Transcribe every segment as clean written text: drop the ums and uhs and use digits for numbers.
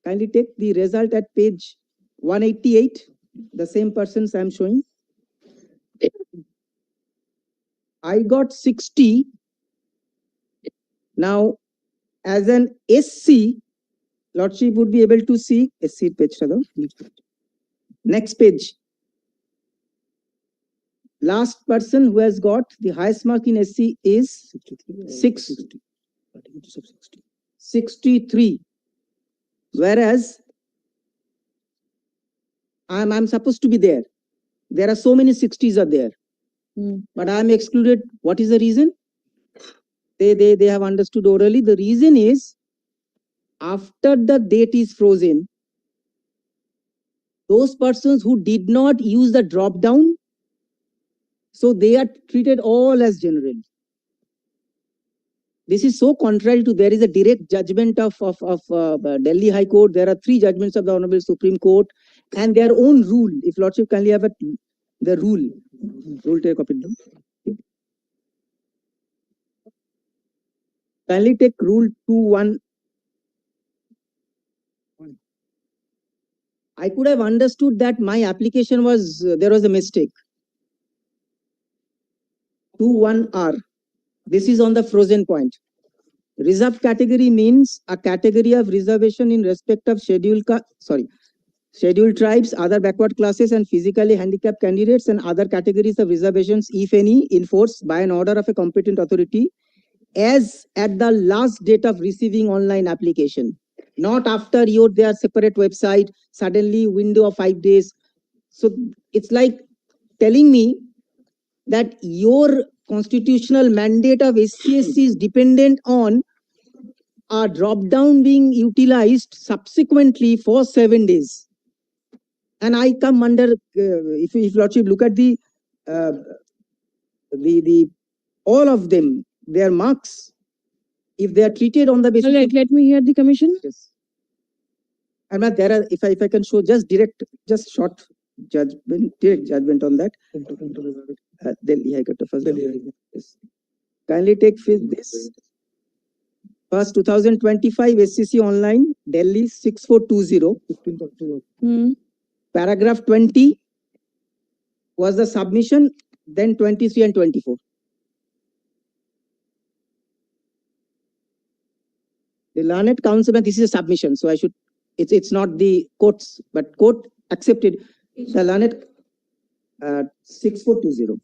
Kindly take the result at page 188, the same persons I am showing. I got 60. Now, as an SC, Lordship would be able to see SC page. Next page. Last person who has got the highest mark in SC is 63. Whereas I'm supposed to be there. There are so many 60s are there. But I am excluded. What is the reason? They have understood orally. The reason is after the date is frozen, those persons who did not use the drop down, so they are treated all as general. This is so contrary to, there is a direct judgment of Delhi High Court. There are 3 judgments of the Honorable Supreme Court and their own rule. If Lordship kindly have the rule. Rule take copy. Kindly take rule 2.1. I could have understood that my application was, there was a mistake. 2.1R. This is on the frozen point. Reserved category means a category of reservation in respect of scheduled tribes, other backward classes and physically handicapped candidates and other categories of reservations, if any, enforced by an order of a competent authority as at the last date of receiving online application. Not after their separate website, suddenly window of 5 days. So it's like telling me that your constitutional mandate of SCSC is dependent on a drop down being utilized subsequently for 7 days. And I come under, if Lordship look at the all of them, their marks, if they are treated on the basis. All right, let me hear the commission. Yes. And there are, if I can show just short judgment, direct judgment on that. Delhi High Court first. Yes. Kindly take this. First 2025 SCC online, Delhi 6420. 15th October. Paragraph 20 was the submission, then 23 and 24. The Learned Council, this is a submission, so I should, it's not the courts, but court accepted the Learned 6420.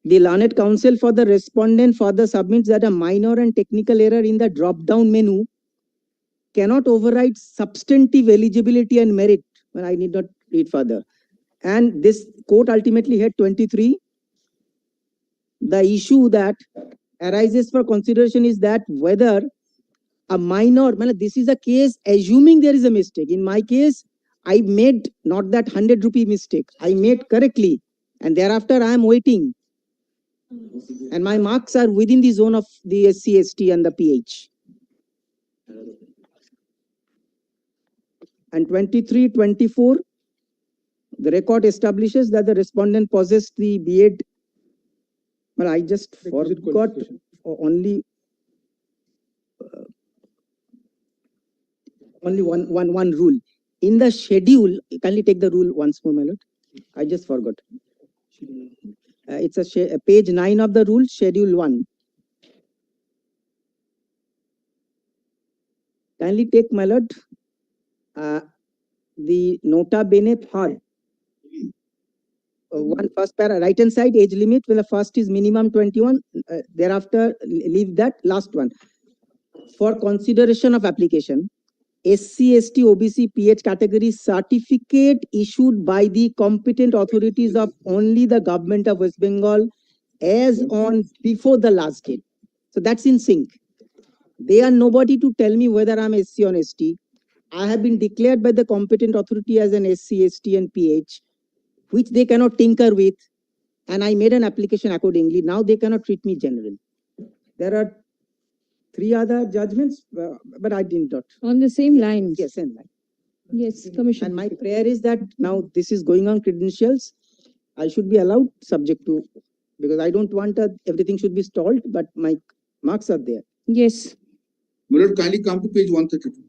The Learned Council for the respondent further submits that a minor and technical error in the drop-down menu cannot override substantive eligibility and merit. Well, I need not read further. And this court ultimately had 23. The issue that arises for consideration is that whether a minor, this is a case assuming there is a mistake. In my case, I made not that 100 rupee mistake. I made correctly. And thereafter I am waiting. And my marks are within the zone of the SC, ST and the PH. And 23, 24, the record establishes that the respondent possessed the B.Ed. Well, I just forgot only one rule. In the schedule, kindly take the rule once more, my lord. I just forgot. It's a page 9 of the rule, schedule 1. Kindly take, my lord, the nota bene third. One first para, right hand side, age limit, well, the first is minimum 21. Thereafter, leave that last one. For consideration of application, SC, ST, OBC, PH category certificate issued by the competent authorities of only the government of West Bengal as on before the last date. So that's in sync. They are nobody to tell me whether I'm SC or ST. I have been declared by the competent authority as an SC, ST and PH, which they cannot tinker with. And I made an application accordingly. Now they cannot treat me general. There are 3 other judgments, but I did not. On the same line. Yes, same line. Yes, Commission. And my prayer is that now this is going on credentials. I should be allowed subject to, because I don't want everything should be stalled, but my marks are there. Yes. My lord, kindly come to page 132.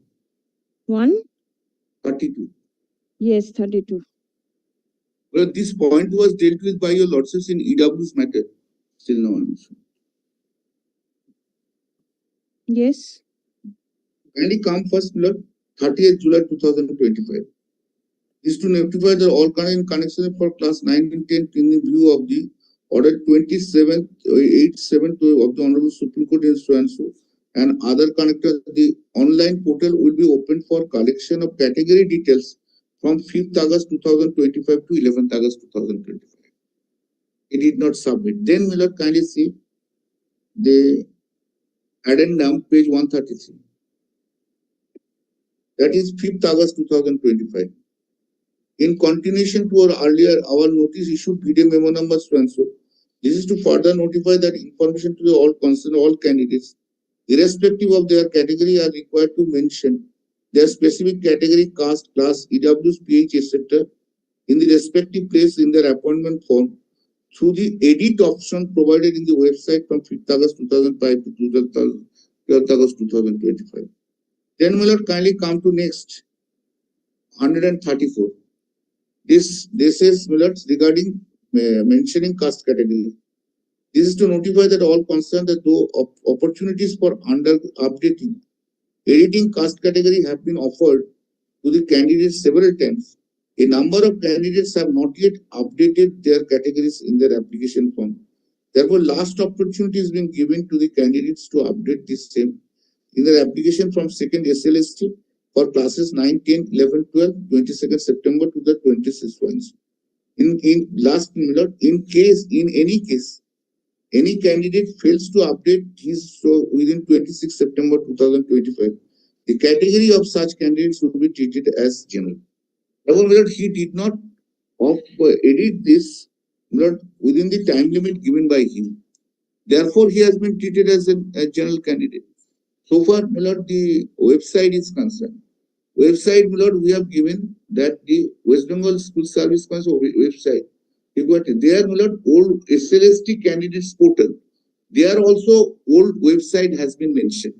1? 32. Yes, 32. Well, this point was dealt with by your lordships in EW's matter. Still no answer. Yes. Kindly come first, Lord, 30th July 2025. Is to notify the all current connection for class 9 and 10 in the view of the order 2787 of the Honorable Supreme Court in so and so, and other connectors. The online portal will be open for collection of category details from 5th August 2025 to 11th August 2025. It did not submit. Then, Miller, kindly see the addendum, page 133. That is 5th August 2025. In continuation to our notice issued PD memo number so and so, this is to further notify that information to the all concerned all candidates, irrespective of their category, are required to mention their specific category, caste, class, EWs, PH, etc. in the respective place in their appointment form through the edit option provided in the website from 5th August 2005 to 12th August 2025. Then will kindly come to next 134. This is regarding mentioning caste category. This is to notify that all concerned that though opportunities for updating, editing caste category have been offered to the candidates several times. A number of candidates have not yet updated their categories in their application form. Therefore, last opportunity is being given to the candidates to update this same in their application from 2nd SLST for classes 9, 10, 11, 12, 22nd September to the 26th ones. In last minute, in any case, any candidate fails to update his within 26 September 2025, the category of such candidates will be treated as general. However, he did not edit this within the time limit given by him. Therefore, he has been treated as a general candidate. So far, the website is concerned. Website, we have given that the West Bengal School Service Council website. There, old SLST candidates portal. There also old website has been mentioned.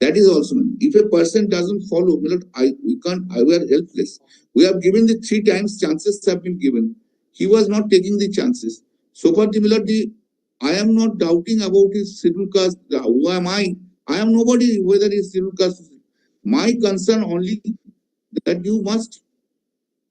That is also, if a person doesn't follow, we are helpless. We have given the 3 times chances have been given. He was not taking the chances. So far, I am not doubting about his scheduled caste. Who am I? I am nobody whether he's scheduled caste. My concern only that you must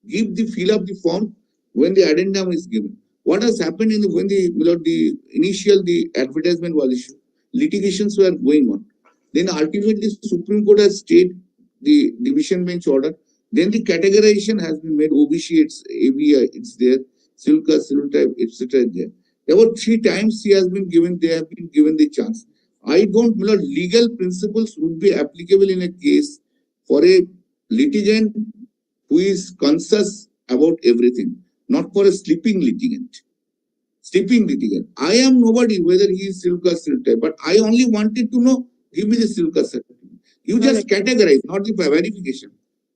fill up the form when the addendum is given. What has happened when the initial advertisement was issued, litigations were going on. Then ultimately Supreme Court has stayed the division bench order. Then the categorization has been made. OBC, it's ABI, it's there. Civil caste, civil type, etc. There. There were 3 times he has been given. They have been given the chance. I don't know legal principles would be applicable in a case for a litigant who is conscious about everything, not for a sleeping litigant. Sleeping litigant. I am nobody whether he is civil caste, civil type, but I only wanted to know. Give me the civil caste certificate. You just categorize, not the verification.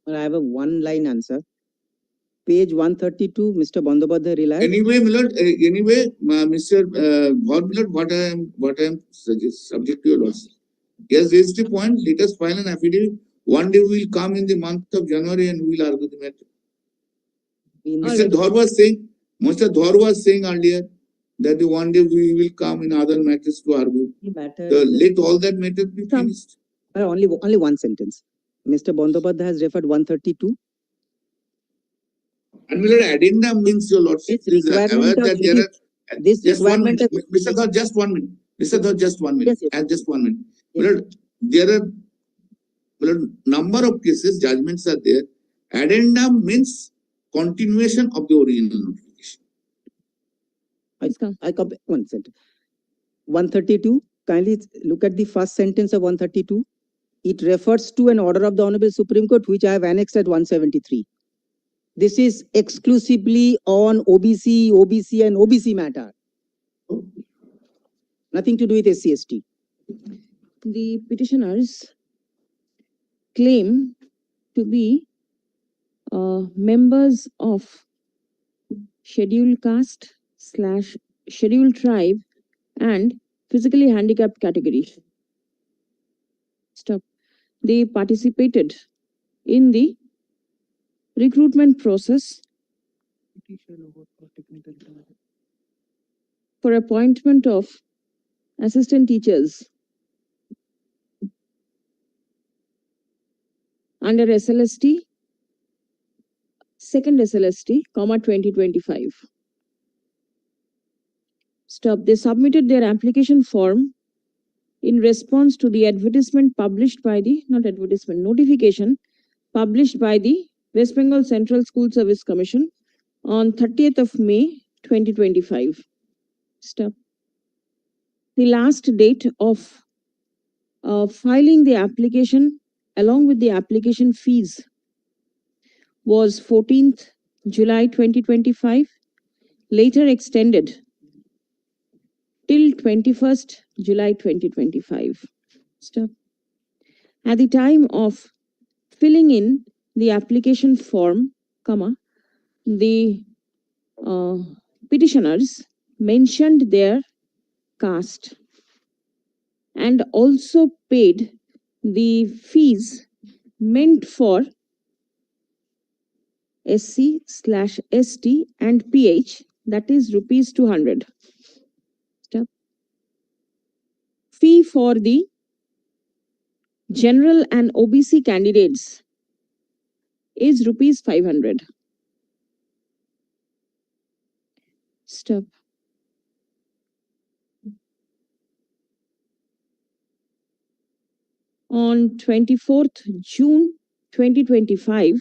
I have a one-line answer. Page 132, Mr. Bandyopadhyay relied. Anyway, Mr. God, what I am subject to your loss. Yes, raised the point. Let us file an affidavit. One day we will come in the month of January and we will argue the matter. Mr. Dhar was saying earlier that the one day we will come in other matters to argue. Let all that matter be finished. Only one sentence. Mr. Bandyopadhyay has referred 132. And addendum means your lordship is aware that there are just 1 minute. Mr. Dhar, just 1 minute. Mr. Dhar, just 1 minute. Yes. And just 1 minute. Yes. There are number of cases, judgments are there. Addendum means continuation of the original notification. I complete one sentence. 132. Kindly look at the first sentence of 132. It refers to an order of the Honorable Supreme Court, which I have annexed at 173. This is exclusively on OBC, and OBC matter. Nothing to do with SC/ST. The petitioners claim to be members of scheduled caste / scheduled tribe and physically handicapped category. Stop. They participated in the recruitment process for appointment of assistant teachers under SLST, second SLST, 2025. Stop. They submitted their application form in response to the advertisement published by the, not advertisement, notification published by the West Bengal Central School Service Commission on 30th of May 2025. Stop. The last date of filing the application along with the application fees was 14th July 2025, later extended till 21st July 2025. Stop. At the time of filling in the application form, the petitioners mentioned their caste and also paid the fees meant for SC/ST and PH, that is rupees 200. Stop. Fee for the general and OBC candidates is rupees 500. Stop. On 24th June 2025,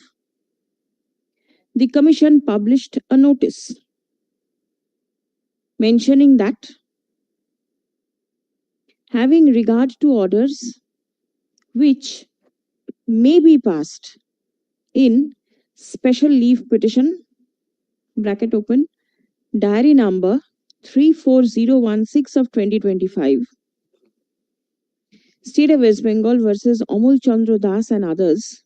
the Commission published a notice mentioning that, having regard to orders which may be passed in special leave petition, bracket open, diary number 34016 of 2025, State of West Bengal versus Amol Chandra Das and others,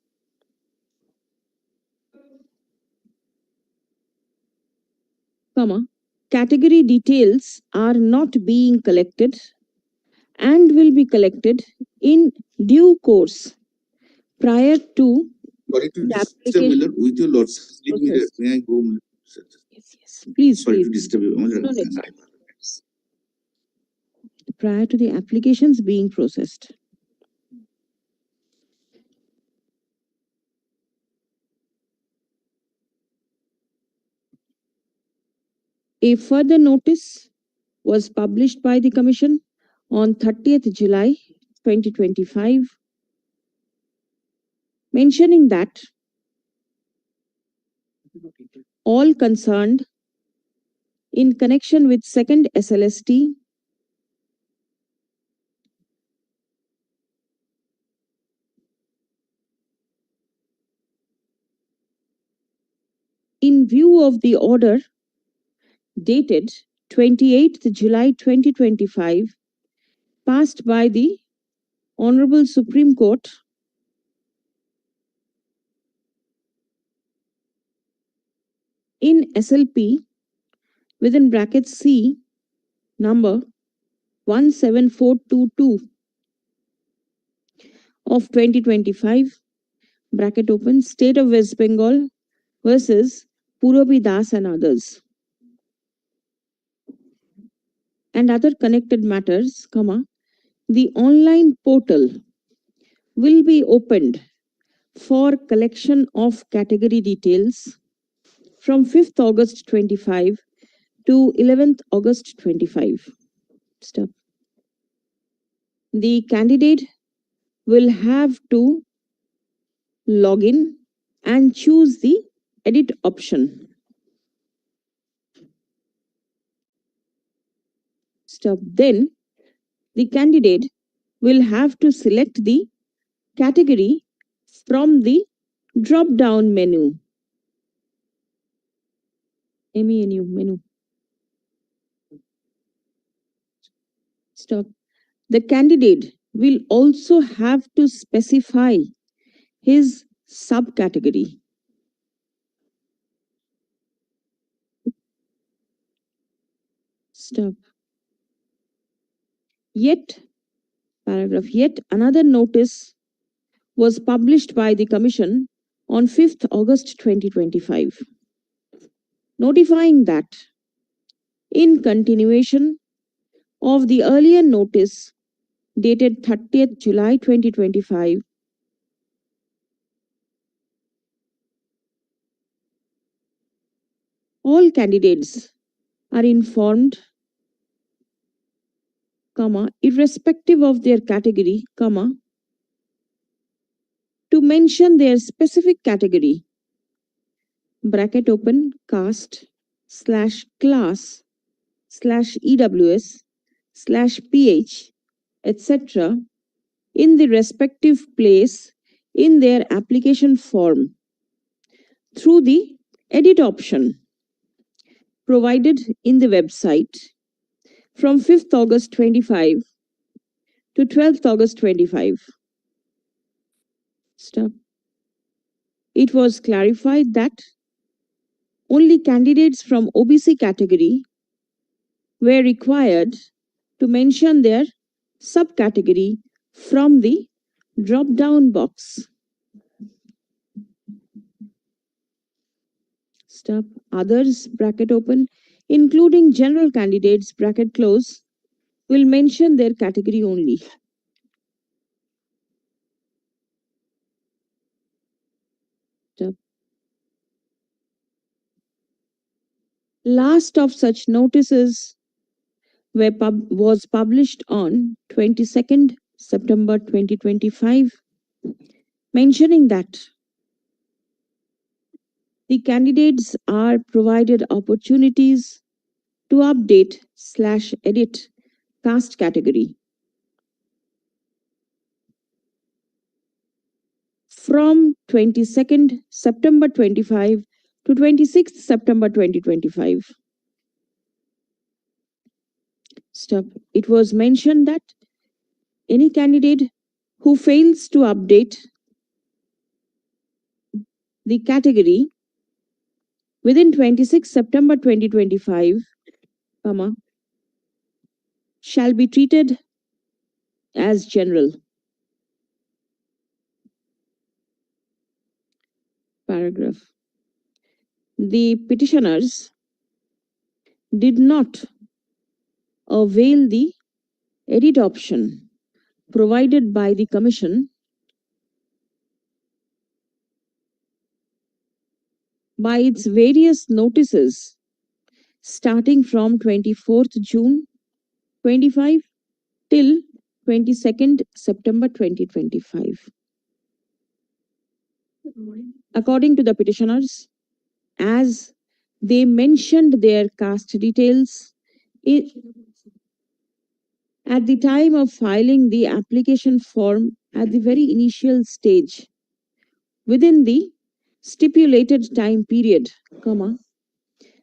category details are not being collected and will be collected in due course prior to Sorry to the disturb, application. Miller, with your lordship. process. May I go? Yes. Please, Sorry please. to disturb you. No, it's fine. Prior to the applications being processed. A further notice was published by the Commission on 30th July 2025, mentioning that all concerned in connection with second SLST in view of the order dated 28th July 2025 passed by the Honorable Supreme Court in SLP within brackets C number 17422 of 2025, bracket open, State of West Bengal versus Purabi Das and others, and other connected matters, the online portal will be opened for collection of category details from 5th August 25 to 11th August 25. Stop. The candidate will have to log in and choose the edit option. Stop. Then the candidate will have to select the category from the drop down menu. Menu. Stop. The candidate will also have to specify his subcategory. Stop. Yet another notice was published by the Commission on 5th August 2025, notifying that in continuation of the earlier notice dated 30th July 2025, all candidates are informed, irrespective of their category, to mention their specific category, bracket open, caste, /class, /EWS, /PH, etc. in the respective place in their application form through the edit option provided in the website from 5th August 25 to 12th August 25. Stop. It was clarified that only candidates from OBC category were required to mention their subcategory from the drop-down box. Stop. Others, bracket open, including general candidates, bracket close, will mention their category only. Stop. Last of such notices was published on 22nd September 2025, mentioning that the candidates are provided opportunities to update/edit caste category from 22nd September 25 to 26th September 2025. Stop. It was mentioned that any candidate who fails to update the category within 26 September 2025, shall be treated as general. Paragraph. The petitioners did not avail the edit option provided by the Commission by its various notices starting from 24th June 25 till 22nd September 2025. According to the petitioners, as they mentioned their caste details at the time of filing the application form at the very initial stage, within the stipulated time period,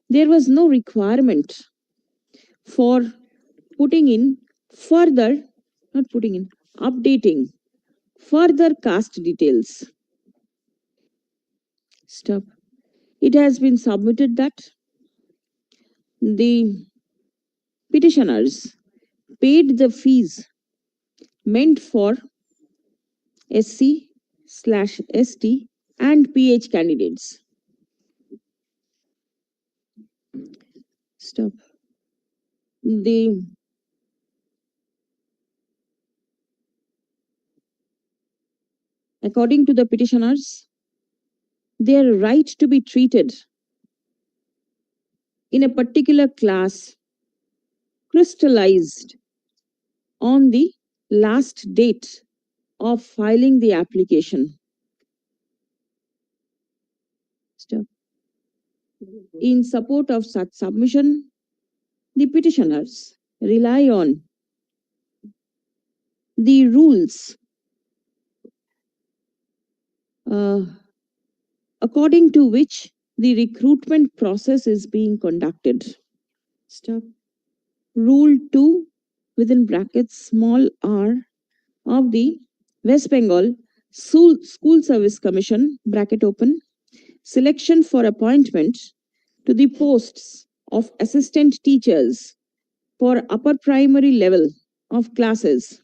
there was no requirement for updating further caste details. Stop. It has been submitted that the petitioners paid the fees meant for SC/ST and PH candidates. Stop. According to the petitioners, their right to be treated in a particular class crystallized on the last date of filing the application. Stop. In support of such submission, the petitioners rely on the rules according to which the recruitment process is being conducted. Stop. Rule 2 within brackets small r of the West Bengal School Service Commission, bracket open, selection for appointment to the posts of assistant teachers for upper primary level of classes,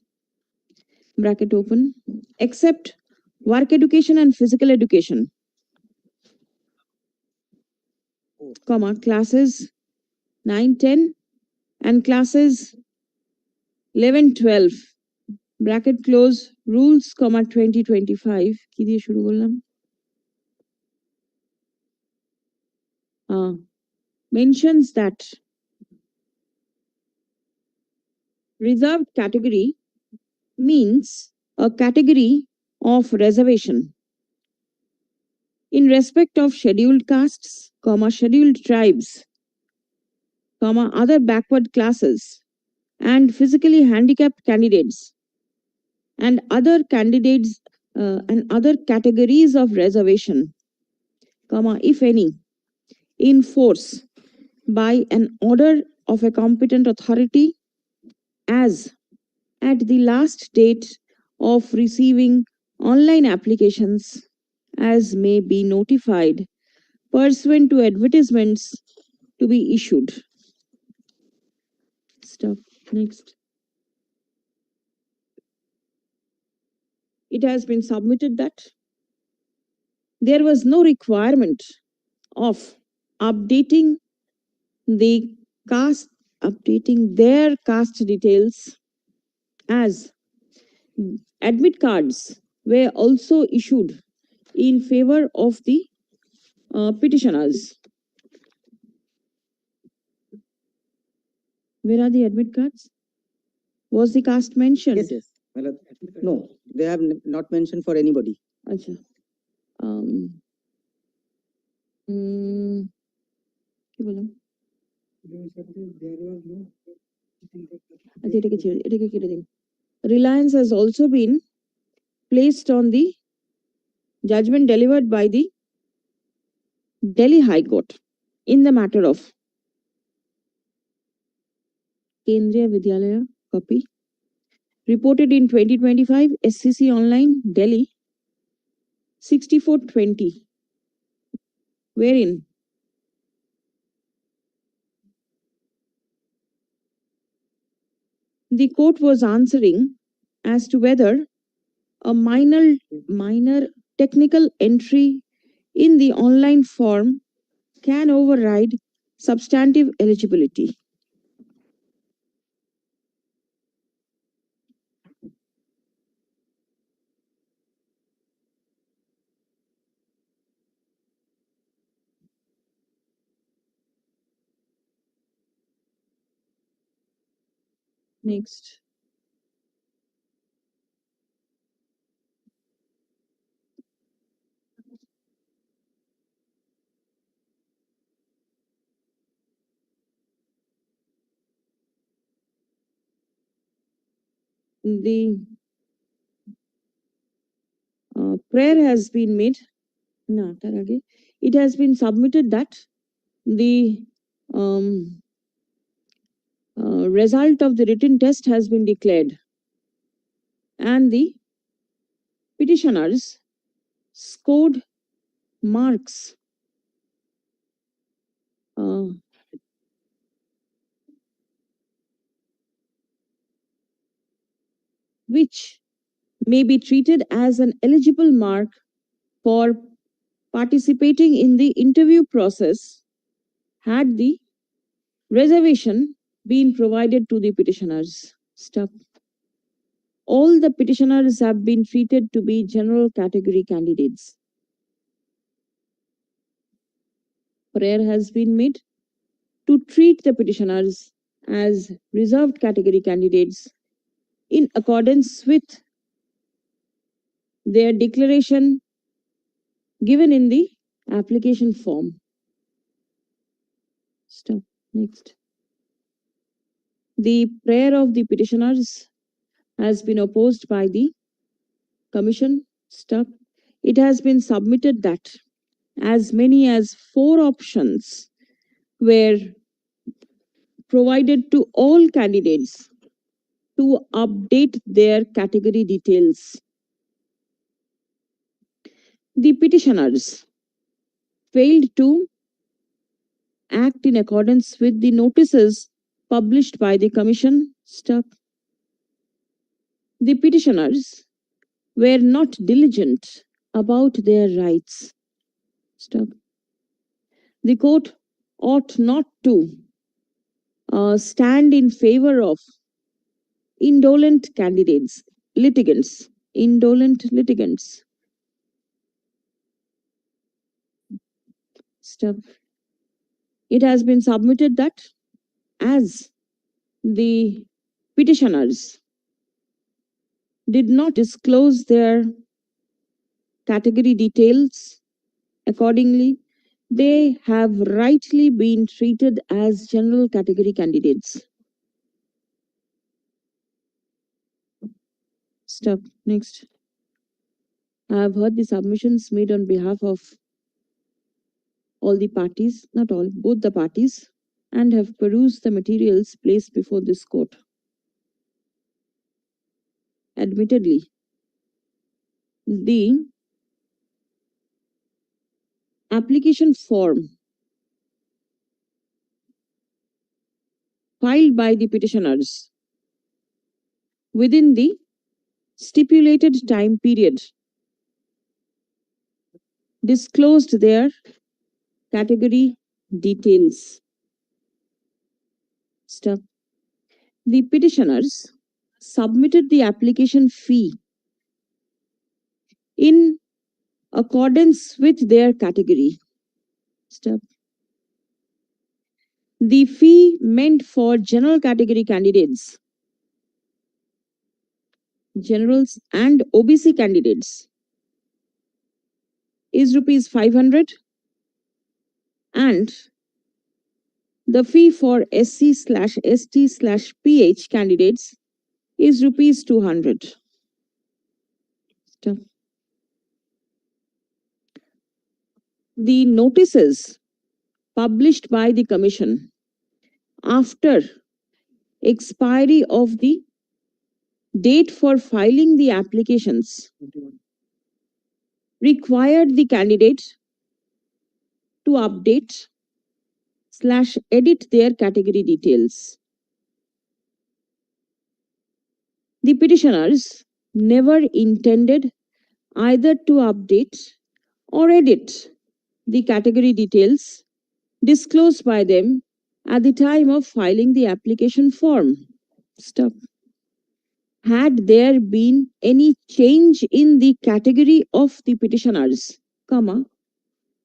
bracket open, except work education and physical education, comma, classes 9, 10 and classes 11, 12, bracket close, rules, comma, 2025, কি দিয়ে শুরু করলাম? Mentions that reserved category means a category of reservation in respect of scheduled castes, comma, scheduled tribes, comma, other backward classes and physically handicapped candidates and other candidates and other categories of reservation, comma, if any, in force by an order of a competent authority as at the last date of receiving online applications as may be notified pursuant to advertisements to be issued. Stop. Next. It has been submitted that there was no requirement of updating their caste details as admit cards were also issued in favor of the petitioners. Where are the admit cards? Was the caste mentioned? Yes, yes. No, they have not mentioned for anybody. Acha. কি বললাম? আচ্ছা, এটাকে কেটে দিন। Reliance has also been placed on the judgment delivered by the Delhi High Court in the matter of Kendriya Vidyalaya copy reported in 2025 SCC Online Delhi 6420, wherein the court was answering as to whether a minor technical entry in the online form can override substantive eligibility. Next. The prayer has been made. No, it has been submitted that the result of the written test has been declared and the petitioners scored marks which may be treated as an eligible mark for participating in the interview process had the reservation been provided to the petitioners. Stop. All the petitioners have been treated to be general category candidates. Prayer has been made to treat the petitioners as reserved category candidates in accordance with their declaration given in the application form. Stop. Next. The prayer of the petitioners has been opposed by the commission. Stop. It has been submitted that as many as 4 options were provided to all candidates to update their category details. The petitioners failed to act in accordance with the notices published by the commission. Stop. The petitioners were not diligent about their rights. Stop. The court ought not to stand in favor of indolent litigants. Stop. It has been submitted that as the petitioners did not disclose their category details accordingly, they have rightly been treated as general category candidates. Stop. Next. I have heard the submissions made on behalf of all the parties, not all, both the parties, and have perused the materials placed before this court. Admittedly, the application form filed by the petitioners within the stipulated time period disclosed their category details. Stop. The petitioners submitted the application fee in accordance with their category. Stop. The fee meant for general category candidates, generals and OBC candidates is rupees 500, and the fee for SC/ST/PH candidates is rupees 200. Stop. The notices published by the commission after expiry of the date for filing the applications required the candidate to update/edit their category details. The petitioners never intended either to update or edit the category details disclosed by them at the time of filing the application form. Stop. Had there been any change in the category of the petitioners,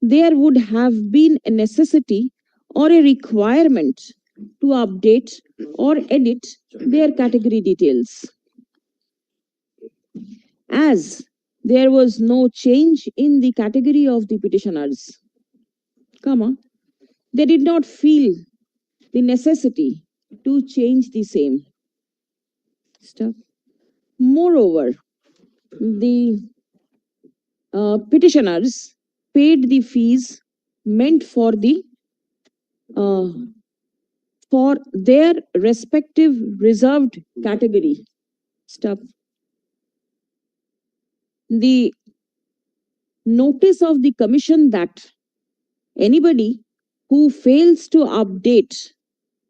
there would have been a necessity or a requirement to update or edit their category details. As there was no change in the category of the petitioners, they did not feel the necessity to change the same. Stop. Moreover, the petitioners paid the fees meant for their respective reserved category. Stop. The notice of the commission that anybody who fails to update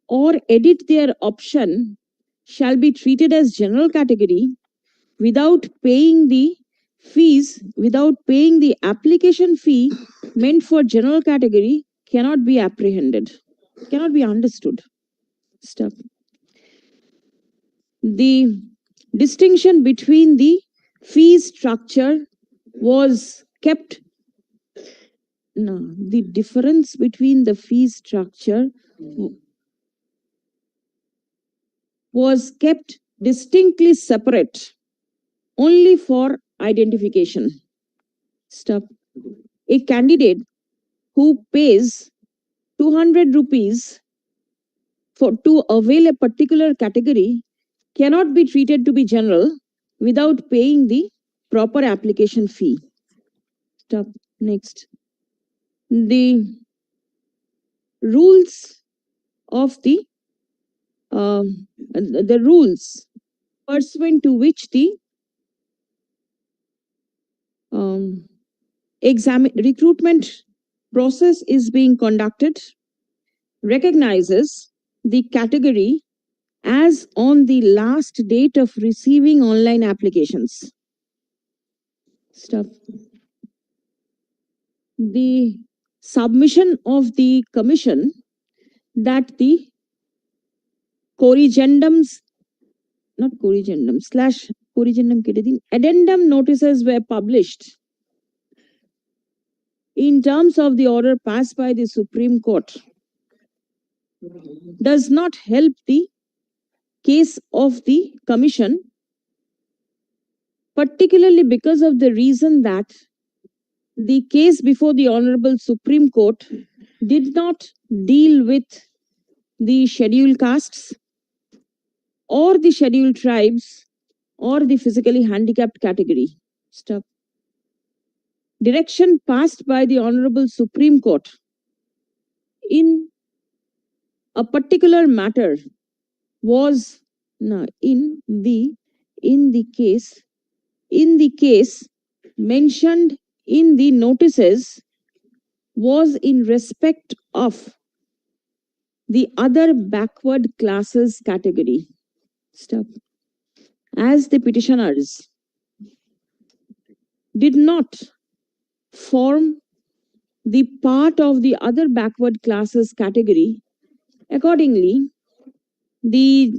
or edit their option shall be treated as general category without paying the application fee meant for general category cannot be apprehended, cannot be understood. Stop. The distinction between the fee structure was kept. No, the difference between the fee structure was kept distinctly separate only for identification. Stop. A candidate who pays 200 rupees to avail a particular category cannot be treated to be general without paying the proper application fee. Stop. Next. The rules of the rules pursuant to which the recruitment process is being conducted recognizes the category as on the last date of receiving online applications. stuff. The submission of the commission that the corrigendums, not corrigendum, slash corrigendum কেটে দিন, addendum notices were published in terms of the order passed by the Supreme Court does not help the case of the commission, particularly because of the reason that the case before the Honorable Supreme Court did not deal with the scheduled castes or the scheduled tribes or the physically handicapped category. Stop. Direction passed by the Honorable Supreme Court in a particular matter was in the case mentioned in the notices was in respect of the other backward classes category. Stop. As the petitioners did not form the part of the other backward classes category, accordingly, the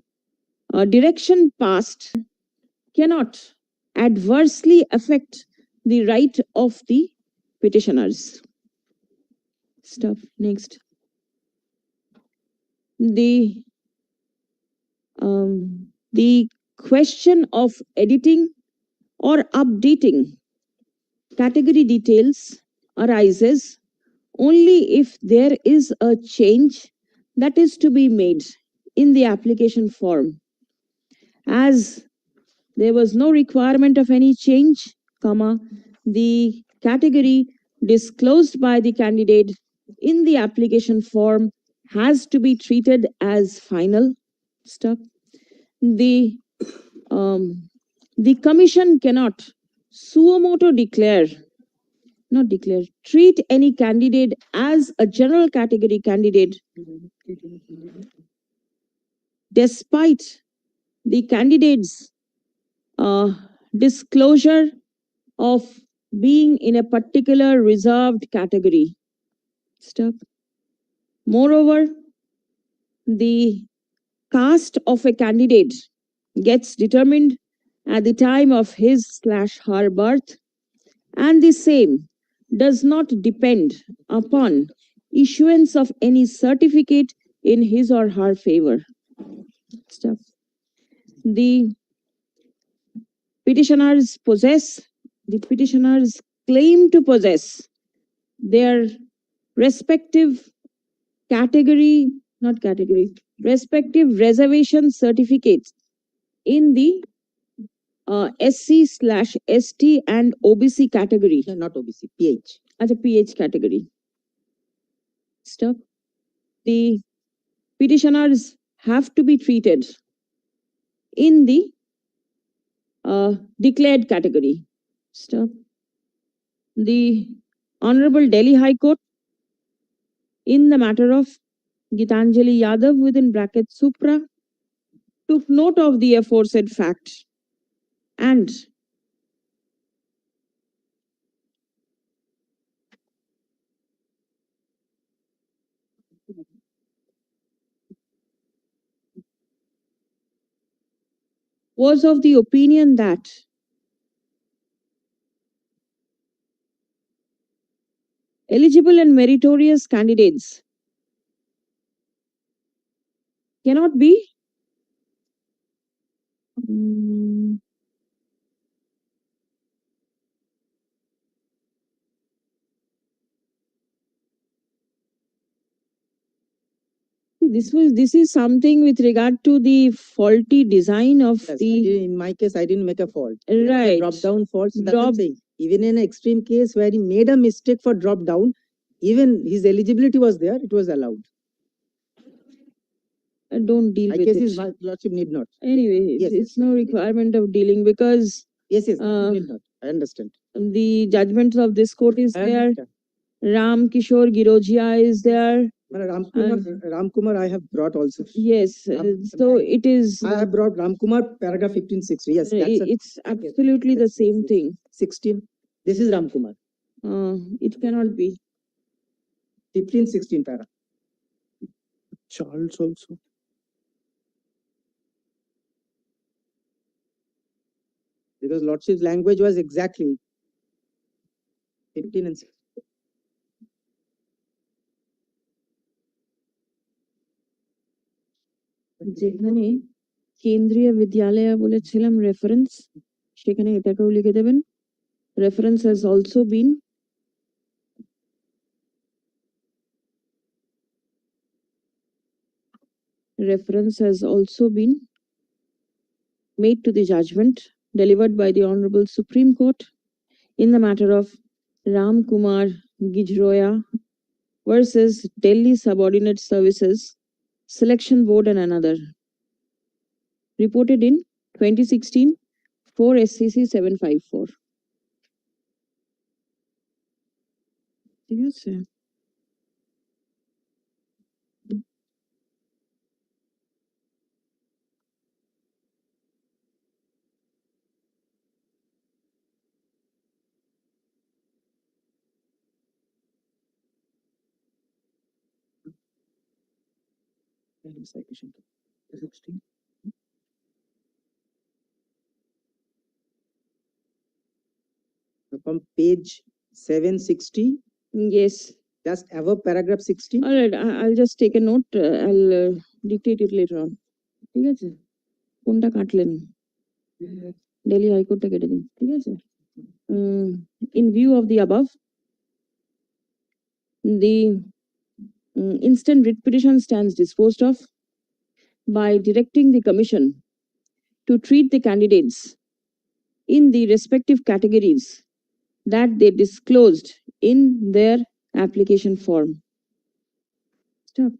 direction passed cannot adversely affect the right of the petitioners. Stop. Next. The question of editing or updating category details arises only if there is a change that is to be made in the application form. As there was no requirement of any change, the category disclosed by the candidate in the application form has to be treated as final. Stop. The commission cannot suo motu treat any candidate as a general category candidate despite the candidate's disclosure of being in a particular reserved category. Stop. Moreover, the caste of a candidate gets determined at the time of his/her birth, and the same does not depend upon issuance of any certificate in his or her favor. Stop. The petitioners claim to possess their respective respective reservation certificates in the SC/ST and OBC category. No, not OBC, PH. As a PH category. Stop. The petitioners have to be treated in the declared category. Stop. The Honorable Delhi High Court, in the matter of Gitanjali Yadav within bracket Supra, took note of the aforesaid fact and was of the opinion that eligible and meritorious candidates cannot be this is something with regard to the faulty design of Yes, the in my case, I didn't make a fault. right. Drop down fault. So that's what Drop- I'm saying. Even in an extreme case where he made a mistake for drop down, even his eligibility was there, it was allowed. Don't deal I with guess it. his lordship need not. Anyway, Yes. it's no requirement of dealing because Yes, yes, need not. I understand. the judgments of this court is I there. understand. Ram Kishore Girojia is there. Ramkumar, I have brought also. Yes, so it is. I have brought Ramkumar, paragraph 1560. Yes, that's It's absolutely the same thing. 16. This is Ramkumar. It cannot be. 15, 16 para. Charles also. Because Lordship's language was exactly 15 and 16. যেখানে কেন্দ্রীয় বিদ্যালয় বলেছিলাম reference, সেখানে এটাকেও লিখে দেবেন। Reference has also been made to the judgment delivered by the Honorable Supreme Court in the matter of Ram Kumar Gijroya versus Delhi Subordinate Services Selection Board and another. Reported in 2016 for SCC 754. ঠিক আছে? Citation 16. From page 760, Yes. just above paragraph 16. All right, I'll just take a note. I'll dictate it later on. ঠিক আছে? কোনটা কাটলেন? Delhi High Court টা কেটে দিন। ঠিক আছে? In view of the above, the instant writ petition stands disposed of by directing the Commission to treat the candidates in the respective categories that they disclosed in their application form. Stop.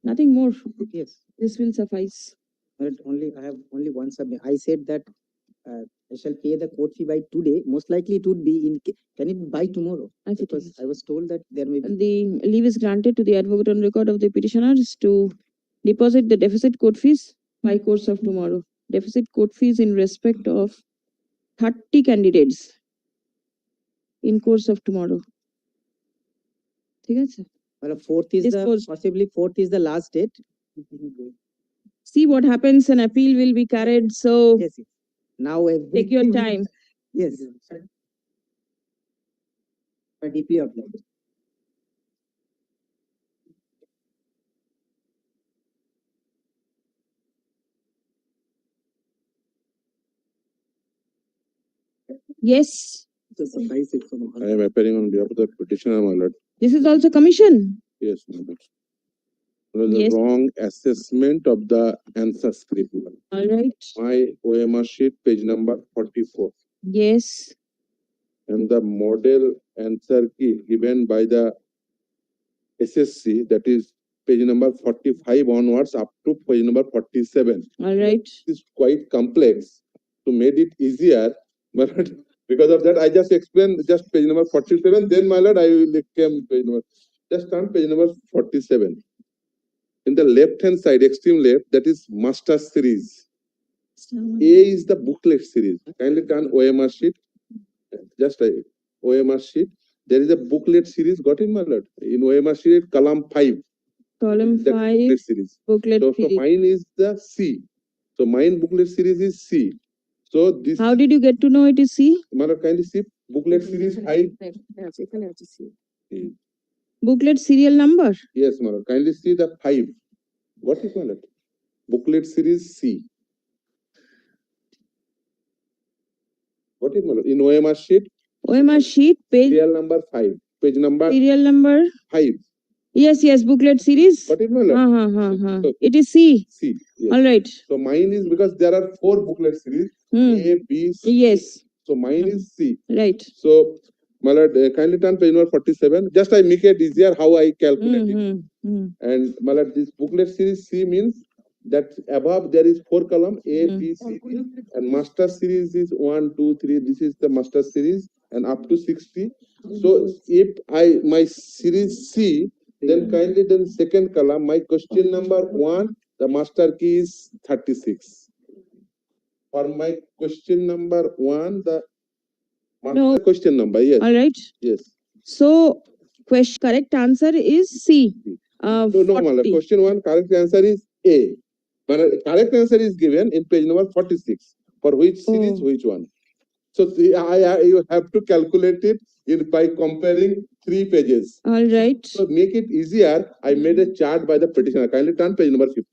Nothing more. Yes. This will suffice. But I have only one submit. I said that I shall pay the court fee by today. Most likely it would be can it be by tomorrow? Because I was told that there may be. The leave is granted to the advocate on record of the petitioners to deposit the deficit court fees by course of tomorrow. Deficit court fees in respect of 30 candidates in course of tomorrow. ঠিক আছে? Well, fourth is possibly fourth is the last date. See what happens. An appeal will be carried. So Yes. Now take your time. Yes. But deeply obliged. Yes. I am appearing on behalf of the petitioner, my lord. This is also commission. Yes, my lord. It was Yes. a wrong assessment of the answer script. All right. My OMR sheet, page number 44. Yes. And the model answer key given by the SSC, that is page number 45 onwards up to page number 47. All right. It is quite complex. To make it easier, my lord, because of that, I just explained just page number 47. Then, my lord, I will came page number. Just turn page number 47. In the left-hand side, extreme left, that is master series. A is the booklet series. Kindly turn OMR sheet. Just OMR sheet. There is a booklet series. Got in, my lord? In OMR sheet, column 5. Column That 5. booklet series. Booklet So series. mine is the C. So mine booklet series is C. So this. How did you get to know it is C? My lord, kindly see booklet series 5. Booklet serial number. Yes, my lord. Kindly see the 5. What is, my lord? Booklet series C. What is, my lord? In OMR sheet, OMR sheet, page, serial number 5. Page number serial number. 5. Yes, booklet series. What is, my lord? So, It is C. C. Yes. All right. So mine is because there are 4 booklet series. A, B, C. Yes. So mine is C. Right. So, my lord, kindly turn page number 47. Just I make it easier how I calculate it. And my lord, this booklet series C means that above there is 4 column A, B, C, D, and master series is 1, 2, 3. This is the master series and up to 60. So if my series C, then kindly then second column, my question number 1, the master key is 36. for my question number 1, the No. question number, yes, All right. yes. So, correct answer is C. No, my lord. 40. Question 1, correct answer is A. But correct answer is given in page number 46. For which series, Oh. which one? So you have to calculate it by comparing 3 pages. All right. So make it easier, I made a chart by the petitioner. Kindly turn page number 50.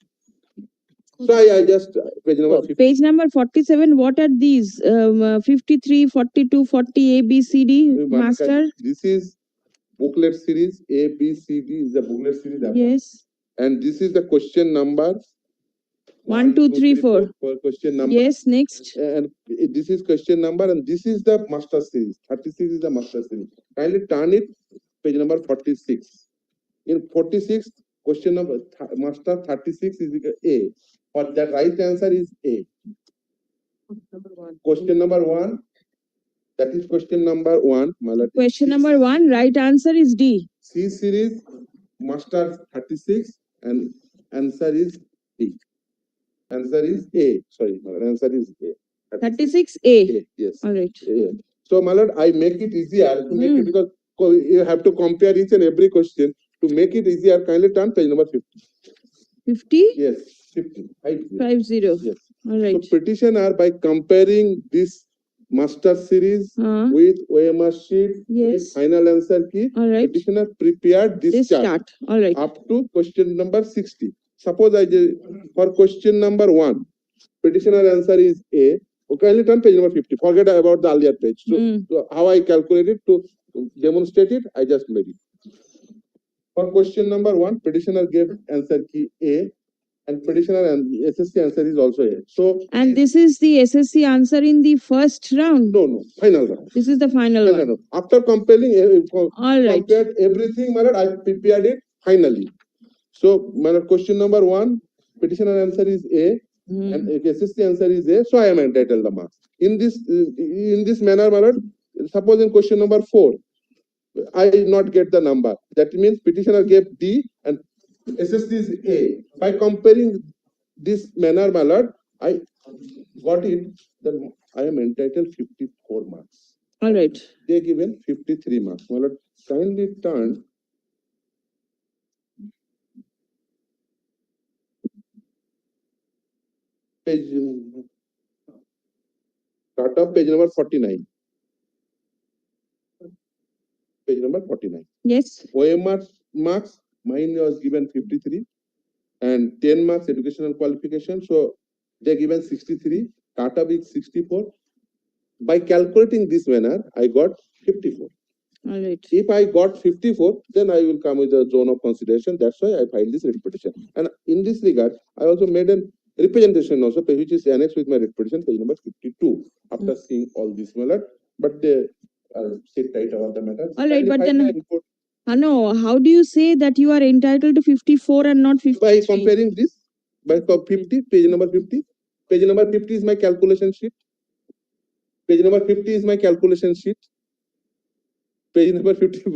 So I just page number 50. Page number 47, what are these? 53, 42, 40, A, B, C, D, master? This is booklet series. A, B, C, D is the booklet series. Yes. And this is the question number. 1, 2, 3, 4. For question number. Yes, next. And this is question number, and this is the master series. 36 is the master series. Kindly turn it, page number 46. In 46, question number master 36 is A. For that right answer is A. Question number 1. That is question number 1. Question number 1, right answer is D. C series, master 36, and answer is D. Answer is A. Sorry, my lord, answer is A. 36A. A, yes. All right. A. So, my lord, I make it easier to make it because you have to compare each and every question. To make it easier, kindly turn page number 50. 50? Yes, 50. 50. 50. Yes. All right. So, petitioner, by comparing this master series with OMR sheet, Yes. final answer key, All right. petitioner prepared this chart All right. up to question number 60. Suppose for question number 1, petitioner answer is A. Okay, I'll turn page number 50. Forget about the earlier page. So how I calculated to demonstrate it, I just made it. For question number 1, petitioner gave answer key A, and petitioner and SSC answer is also A. So, and this is the SSC answer in the first round? No, final round. This is the final one. No. After comparing, All right. compared everything, I prepared it finally. So, question number 1, petitioner answer is A, and SSC answer is A. So I am entitled the marks. In this manner, suppose in question number 4, I did not get the number. That means petitioner gave D and SSC is A. By comparing this manner, I got it. Then I am entitled 54 marks. All right. They given 53 marks. Kindly turn page, start up page number 49. Page number 49. Yes. OMR marks, mine was given 53 and 10 marks educational qualification. So they given 63, Tata with 64. By calculating this manner, I got 54. All right. If I got 54, then I will come with a zone of consideration. That's why I filed this writ petition. And in this regard, I also made a representation also, which is annexed with my writ petition, page number 52, after seeing all this matter. But they sit tight about the matter. All right, but then, no, how do you say that you are entitled to 54 and not 50? By comparing this, by 50, page number 50. Page number 50 is my calculation sheet. Page number 50 is my calculation sheet. Page number 50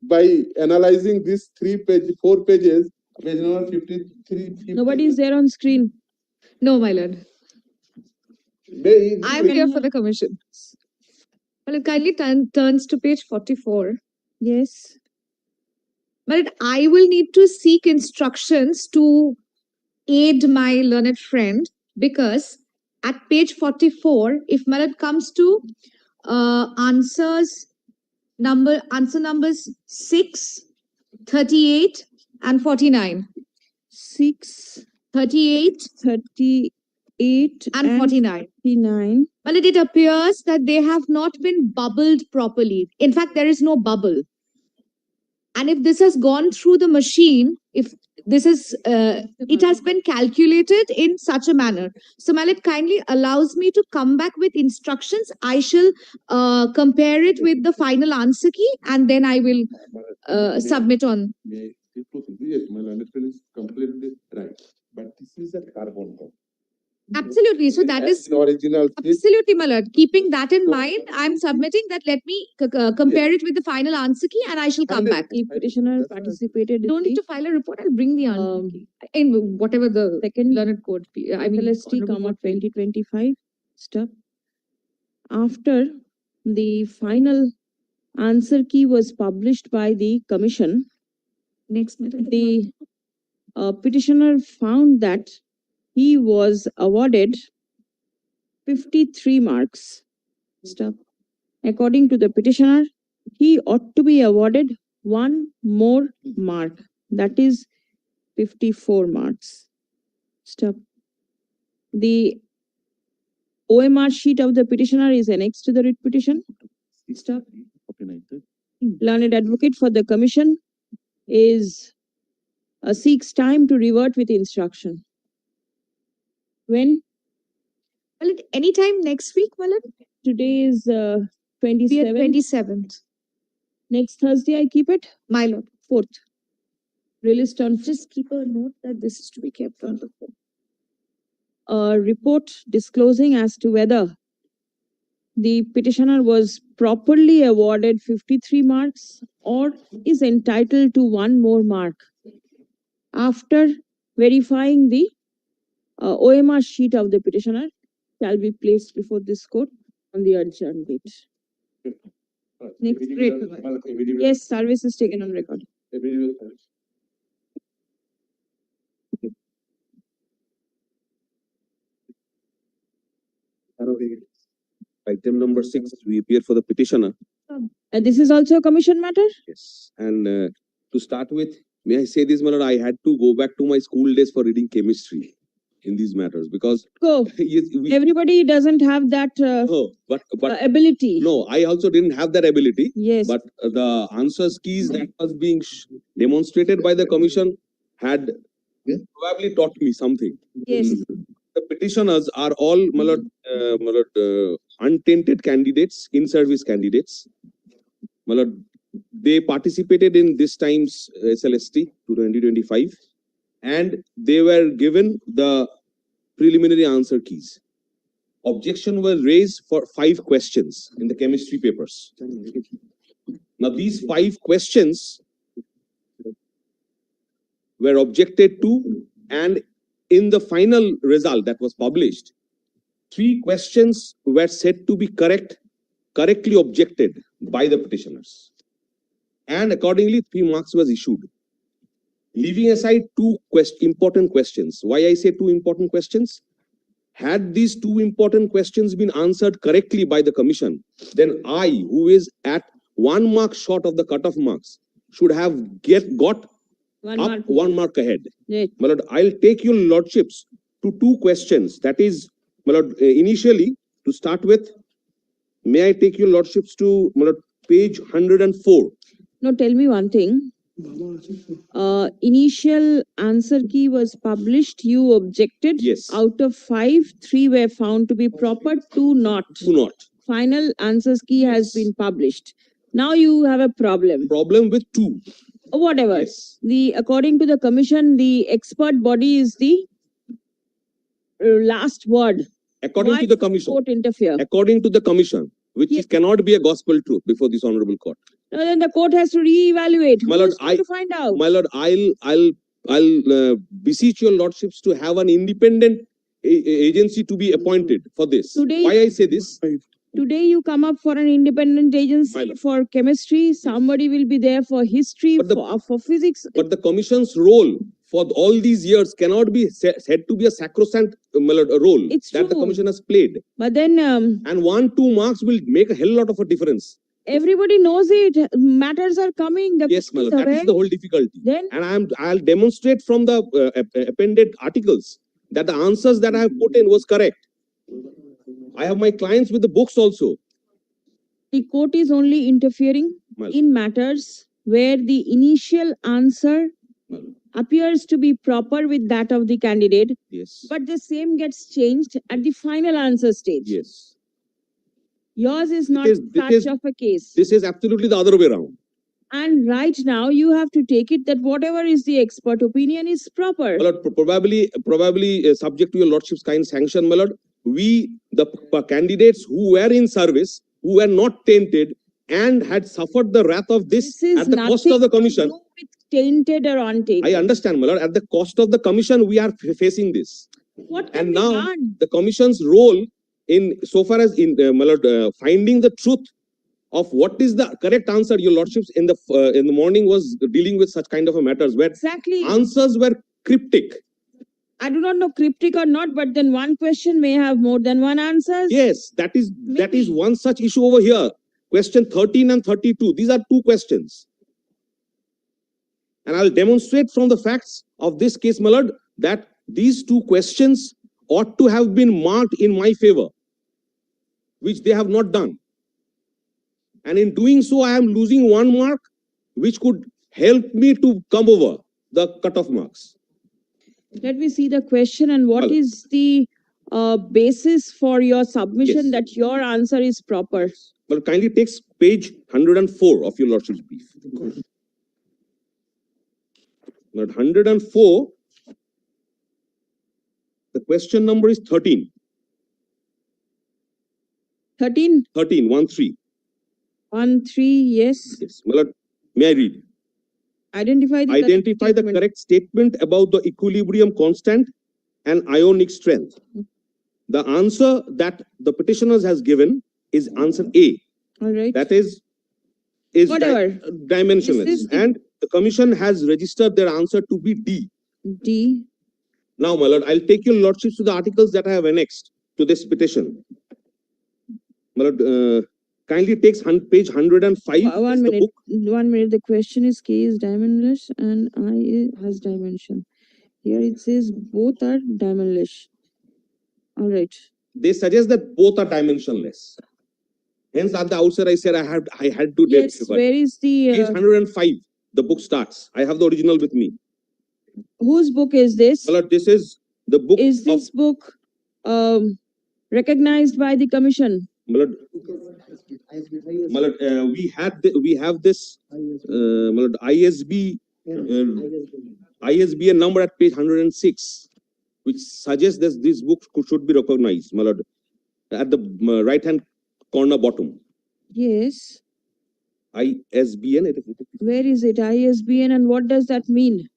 by analyzing these 4 pages, page number 53. Nobody is there on screen. No, my lord. I'm here for the commission. Well, it kindly turns to page 44. Yes. But I will need to seek instructions to aid my learned friend, because at page 44, if Malad comes to answer numbers 6, 38, and 49. 6, 38, 38, and 49. 49. Well, it appears that they have not been bubbled properly. In fact, there is no bubble. And if this has gone through the machine, if this is, it has been calculated in such a manner. So, Malit kindly allows me to come back with instructions. I shall compare it with the final answer key, and then I will submit on. Yes, my understanding is completely right. But this is a carbon copy. Absolutely. So that is original. Absolutely, Malad. Keeping that in mind, I'm submitting that. Let me compare it with the final answer key, and I shall come back. If petitioner participated, Don't need to file a report. I'll bring the answer key in whatever the second learned code. I mean, LST, comma 2025. Stop. After the final answer key was published by the commission, Next minute. the petitioner found that he was awarded 53 marks. Stop. According to the petitioner, he ought to be awarded one more mark, that is 54 marks. Stop. The OMR sheet of the petitioner is annexed to the writ petition. Stop. Learned advocate for the commission is seeks time to revert with instruction. When? Well, at any time next week, Malan? Today is We are 27th. 27th. Next Thursday I keep it. My lord. 4th. Released on Just keep a note that this is to be kept on the phone. a report disclosing as to whether the petitioner was properly awarded 53 marks or is entitled to one more mark. After verifying the OMR sheet of the petitioner shall be placed before this court on the adjourned date. Next, great. Yes, service is taken on record. Item number 6, we appear for the petitioner. This is also a commission matter? Yes. And to start with, may I say this, my lord, I had to go back to my school days for reading chemistry in these matters because Go. yes, Everybody doesn't have that but ability. no, I also didn't have that ability. Yes. But the answers keys that was being demonstrated by the commission had probably taught me something. Yes. The petitioners are all untainted candidates, in-service candidates. They participated in this time's SLST 2025 and they were given the preliminary answer keys. Objection was raised for 5 questions in the chemistry papers. Now these 5 questions were objected to, and in the final result that was published, 3 questions were said to be correctly objected by the petitioners. And accordingly, 3 marks was issued. Leaving aside 2 important questions. Why I say 2 important questions? Had these 2 important questions been answered correctly by the commission, then I, who is at 1 mark short of the cutoff marks, should have got 1 mark ahead. Right. My lord, I'll take your lordships to 2 questions. That is, my lord, initially, to start with, may I take your lordships to, my lord, page 104. Now tell me one thing. Initial answer key was published, you objected. Yes. Out of 5, 3 were found to be proper, 2 not. 2 not. Final answers key has been published. Now you have a problem. Problem with 2. Whatever. Yes. According to the commission, the expert body is the last word. According Why to the does commission. Court interfere. According to the commission, which Yes. cannot be a gospel truth before this honorable court. Now then the court has to re-evaluate. My lord, Who's going to find out? My lord, I'll beseech your lordships to have an independent agency to be appointed for this. Today- Why I say this? Today you come up for an independent My agency lord. for chemistry, somebody will be there for history, But the- for physics. But the commission's role for all these years cannot be said to be a sacrosanct role It's that the true. commission has played. But then And 1-2 marks will make a hell lot of a difference. everybody knows it. Matters are coming. The Yes, my court lord, is that is aware. the whole difficulty. Then And I'll demonstrate from the appended articles that the answers that I have put in was correct. I have my clients with the books also. the court is only interfering Well. in matters where the initial answer Well. appears to be proper with that of the candidate, Yes. but the same gets changed at the final answer stage. Yes. Yours is not is- such this is- of a case. This is absolutely the other way around. And right now you have to take it that whatever is the expert opinion is proper. My lord, probably subject to your lordship's kind sanction, my lord, we, the candidates who were in service, who were not tainted and had suffered the wrath of this This is at the cost of the nothing to commission. do with tainted or untainted. I understand, my lord, at the cost of the commission, we are facing this. What can And be now done? the commission's role in so far as in finding the truth of what is the correct answer, your lordships in the morning was dealing with such kind of a matters where Exactly. answers were cryptic. I do not know cryptic or not, but then one question may have more than one answers. Yes, that is Maybe. one such issue over here. Question 13 and 32. These are two questions. And I'll demonstrate from the facts of this case, my lord, that these two questions ought to have been marked in my favor, which they have not done. And in doing so, I am losing one mark, which could help me to come over the cutoff marks. Let me see the question and what Well- is the basis for your submission Yes. that your answer is proper. But kindly takes page 104 of your lordship's brief. Not 104. The question number is 13. 13, 13, 1-3. 1, 3, yes. Yes. My lord, may I read? Identify the correct Identify the statement. correct statement about the equilibrium constant and ionic strength. The answer that the petitioners has given is answer A. All right. That is Whatever. dimensionless. This is the- And the commission has registered their answer to be D. D. Now, my lord, I'll take your lordships to the articles that I have annexed to this petition. My lord, kindly takes page 105. One is the minute. book. 1 minute. The question is K is dimensionless and I has dimension. Here it says both are dimensionless. All right. They suggest that both are dimensionless. Hence, at the outset, I said I had to Yes. identify. Where is the Page 105, the book starts. I have the original with me. whose book is this? My lord, this is the book Is this book recognized by the commission? my lord, we have this my lord, ISBN number at page 106, which suggests that this book should be recognized, my lord, at the right hand corner bottom. Yes. ISBN. Where is it? ISBN, and what does that mean?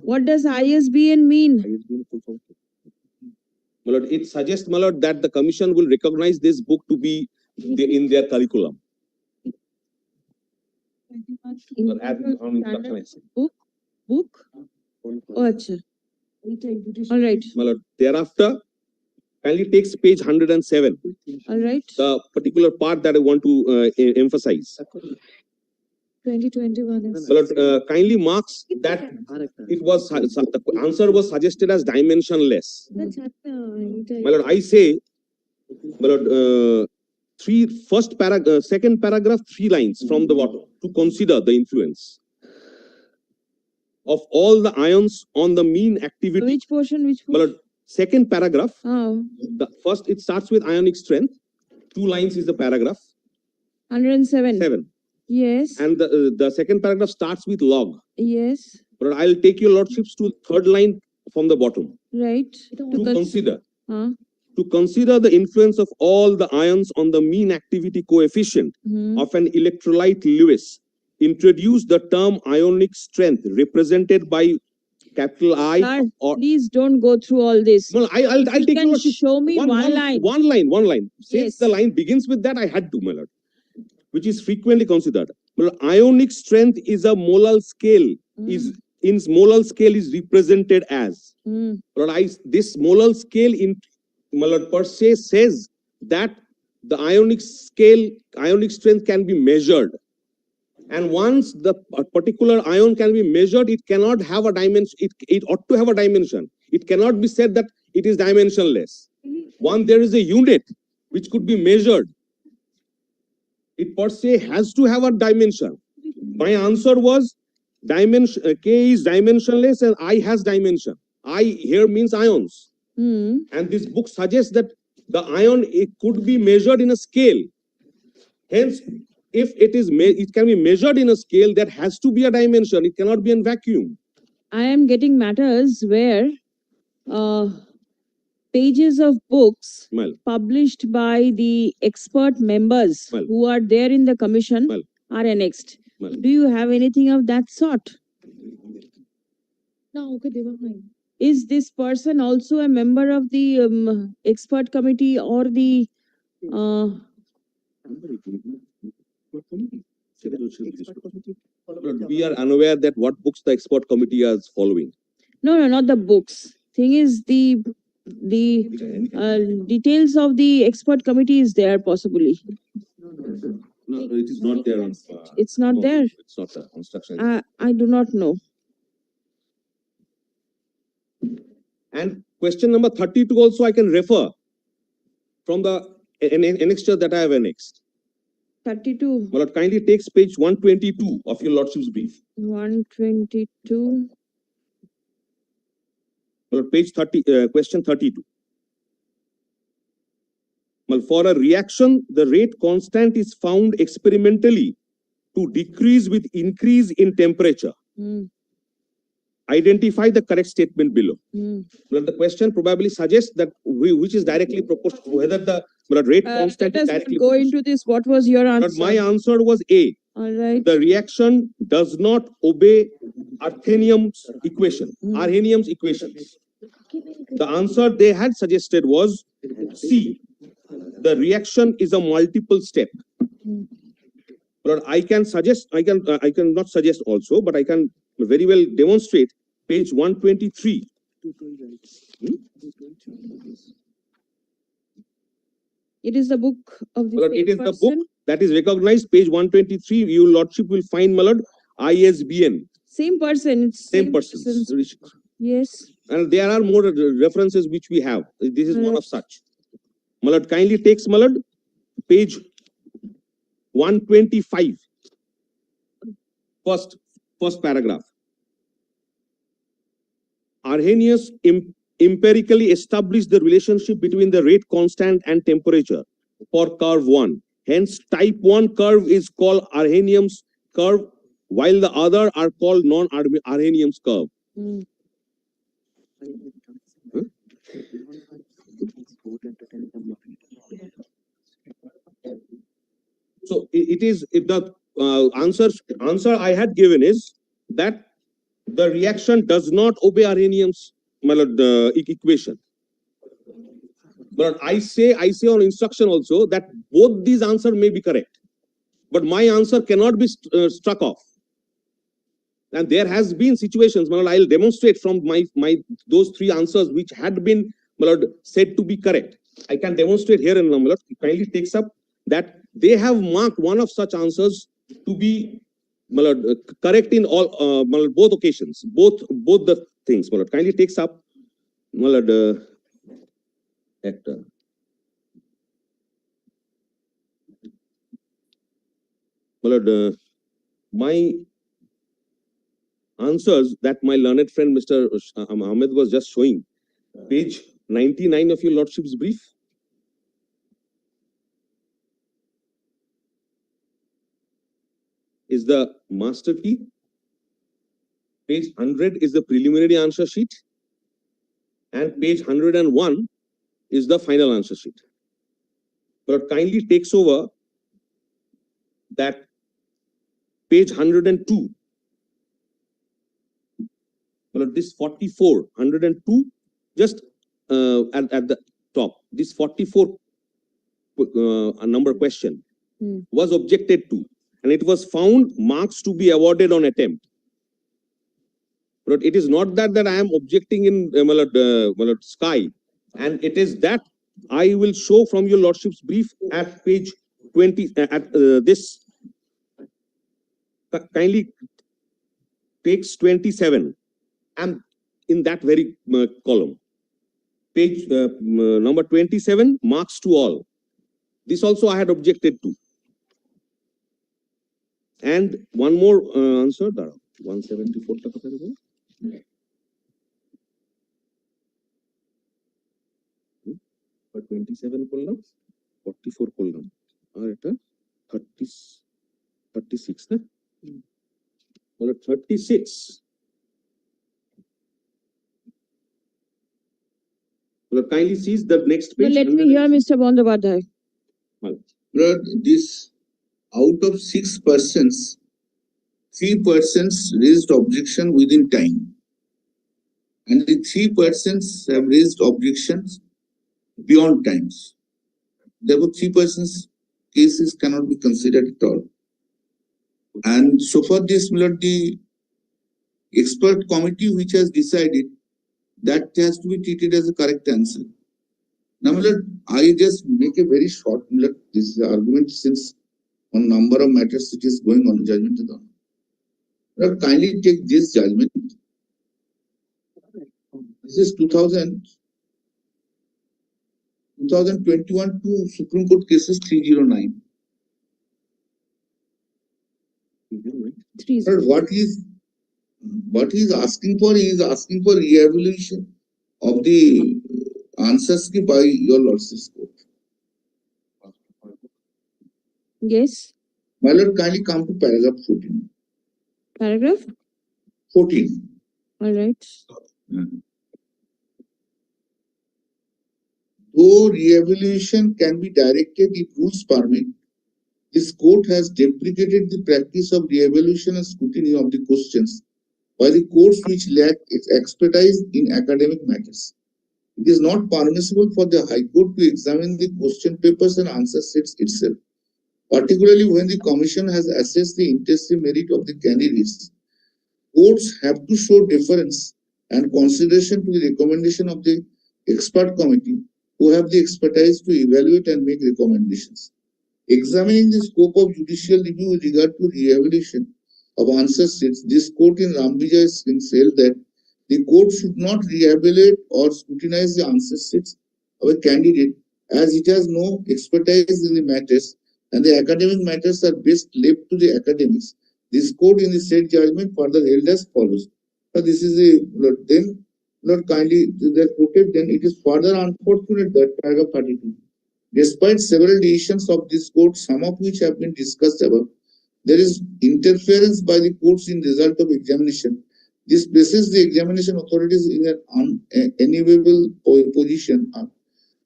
What does ISBN mean? My lord, it suggests, my lord, that the commission will recognize this book to be in their curriculum. In As on instruction, I said. book? Oh, acha. All right. My lord, thereafter, kindly takes page 107, All right. the particular part that I want to emphasize. 2021 is. My lord, kindly marks that it was the answer was suggested as dimensionless. My lord, I say, my lord, second paragraph, 3 lines from the bottom to consider the influence of all the ions on the mean activity. Which portion? Which My portion? lord, second paragraph, Oh, the first it starts with ionic strength. 2 lines is the paragraph. 107. 7. Yes. And the second paragraph starts with log. Yes. But I'll take your lordships to third line from the bottom. Right. To consider. Huh? To consider the influence of all the ions on the mean activity coefficient Hmm. of an electrolyte Lewis, introduce the term ionic strength represented by capital I Sir, or please don't go through all this. no, I'll You take can your show me one line. One line. Since Yes. the line begins with that, I had to, my lord, which is frequently considered. Well, ionic strength is a molar scale. Is in molar scale is represented as. Hmm. Lord, this molar scale in my lord, per se says that the ionic strength can be measured. And once the particular ion can be measured, it cannot have a dimension. It ought to have a dimension. It cannot be said that it is dimensionless. One, there is a unit which could be measured. It per se has to have a dimension. My answer was dimension. K is dimensionless and I has dimension. I here means ions. Hmm. And this book suggests that the ion it could be measured in a scale. Hence, if it can be measured in a scale, that has to be a dimension. It cannot be in vacuum. I am getting matters where pages of books Well, published by the expert members Well. who are there in the commission Well. are annexed. Well. Do you have anything of that sort? No, okay, they were fine. Is this person also a member of the expert committee or the We are unaware that what books the expert committee is following. no, not the books. Thing is the details of the expert committee is there possibly. No, it is not there on. It's not no, there. It's not there. Instruction. I do not know. And question number 32 also I can refer from the annexure that I have annexed. 32, Well, kindly takes page 122 of your lordship's brief. 122. Well, page 30, question 32. Well, for a reaction, the rate constant is found experimentally to decrease with increase in temperature. Hmm. Identify the correct statement below. Hmm. Well, the question probably suggests that which is directly proportional, whether the rate constant Let is us directly go proportional. into this. What was your answer? But my answer was A. All right. The reaction does not obey Arrhenium's equation. Arrhenium's equations. The answer they had suggested was C. The reaction is a multiple step. But I can suggest, I can not suggest also, but I can very well demonstrate page 123. It is the book of the Well, same it is the person. book that is recognized, page 123. Your lordship will find, my lord, ISBN. Same person. It's Same person. Yes. And there are more references which we have. This is one Right. of such. My lord, kindly takes, my lord, page 125. First paragraph. Arrhenius empirically established the relationship between the rate constant and temperature for curve 1. Hence, type 1 curve is called Arrhenium's curve, while the other are called non-Arrhenium's curve. Hmm. So it is, if the answer I had given is that the reaction does not obey Arrhenium's equation. But I say on instruction also that both these answers may be correct, but my answer cannot be struck off. And there has been situations, I'll demonstrate from my those three answers which had been said to be correct. I can demonstrate here, and it kindly takes up that they have marked one of such answers to be correct in all both occasions, both the things. Kindly takes up my answers that my learned friend Mr. Ahmed was just showing, page 99 of your lordship's brief. Is the master key. Page 100 is the preliminary answer sheet. And page 101 is the final answer sheet. But kindly takes over that page 102. But this 44, 102, just at the top, this 44 number question was objected to, and it was found marks to be awarded on attempt. But it is not that I am objecting in sky, and it is that I will show from your lordship's brief at page 20 at this kindly takes 27, and in that very column, page number 27, marks to all. This also I had objected to. And one more answer, 174 taka paribo. But 27 column, 44 column. Or it 36, na? Or 36. Well, kindly sees the next page. Let me hear Mr. Bandyopadhyay. But this, out of 6 persons, 3 persons raised objection within time. and the 3 persons have raised objections beyond times. Therefore, 3 persons cases cannot be considered at all. And so far, this the expert committee which has decided that has to be treated as a correct answer. Now, I just make a very short this argument since on number of matters it is going on judgment. Kindly take this judgment. This is 2021 to Supreme Court cases 309. What he is asking for re-evaluation of the answers by your lordship's court. Yes. My lord, kindly come to paragraph 14. Paragraph 14. All right. Though re-evaluation can be directed if rules permit, this court has deprecated the practice of re-evaluation and scrutiny of the questions by the courts which lack expertise in academic matters. It is not permissible for the High Court to examine the question papers and answer sets itself, particularly when the Commission has assessed the intensive merit of the candidates. Courts have to show deference and consideration to the recommendation of the expert committee who have the expertise to evaluate and make recommendations. Examining the scope of judicial review with regard to re-evaluation of answer sets, this court in Rambija Singh held that the court should not re-evaluate or scrutinize the answer sets of a candidate as it has no expertise in the matters and the academic matters are best left to the academics. This court in the said judgment further held as follows. So this is kindly quoted, then it is further unfortunate that paragraph 32. Despite several decisions of this court, some of which have been discussed above, there is interference by the courts in result of examination. This places the examination authorities in an unenviable position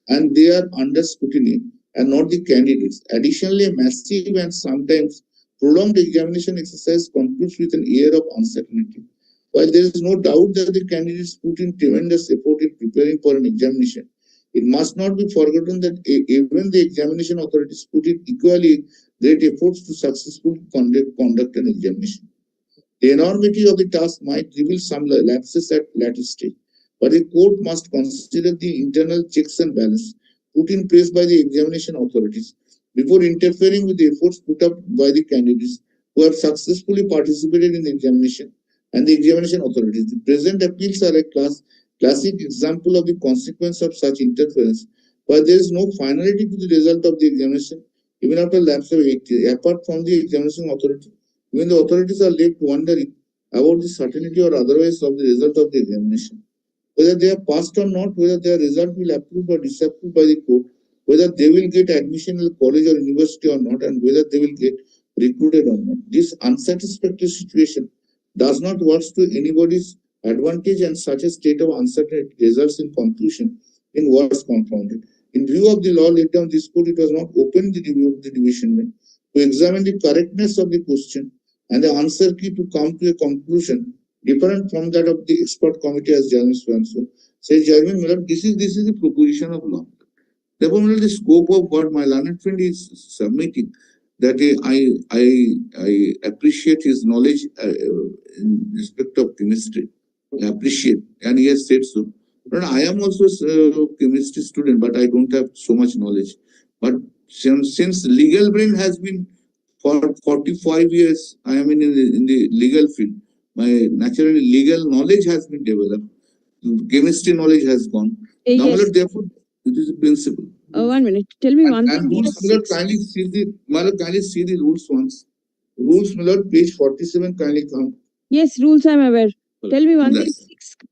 and they are under scrutiny and not the candidates. Additionally, a massive and sometimes prolonged examination exercise concludes with an air of uncertainty. While there is no doubt that the candidates put in tremendous effort in preparing for an examination, it must not be forgotten that even the examination authorities put in equally great efforts to successfully conduct an examination. The enormity of the task might reveal some lapses at later stage, but a court must consider the internal checks and balances put in place by the examination authorities before interfering with the efforts put up by the candidates who have successfully participated in the examination and the examination authorities. The present appeals are a classic example of the consequence of such interference, but there is no finality to the result of the examination even after lapse of 8 years. Apart from the examination authority, even the authorities are left wondering about the certainty or otherwise of the result of the examination. Whether they are passed or not, whether their result will approved or disapproved by the court, whether they will get admission in the college or university or not, and whether they will get recruited or not. This unsatisfactory situation does not work to anybody's advantage, and such a state of uncertainty results in confusion in words confounded. In view of the law laid down this court, it was not open the review of the division bench to examine the correctness of the question and the answer key to come to a conclusion different from that of the expert committee as Judge Swanson says. Judgment, madam, this is the proposition of law. Therefore, the scope of what my learned friend is submitting, that I appreciate his knowledge in respect of chemistry. I appreciate, and he has said so. But I am also a chemistry student, but I don't have so much knowledge. But since legal brain has been for 45 years, I am in the legal field. My naturally legal knowledge has been developed. Chemistry knowledge has gone. Now, Yes. therefore, it is a principle. 1 minute. Tell me one And thing. rules, kindly see the rules once. Rules, page 47, kindly come. Yes, rules I'm aware. Tell me one thing.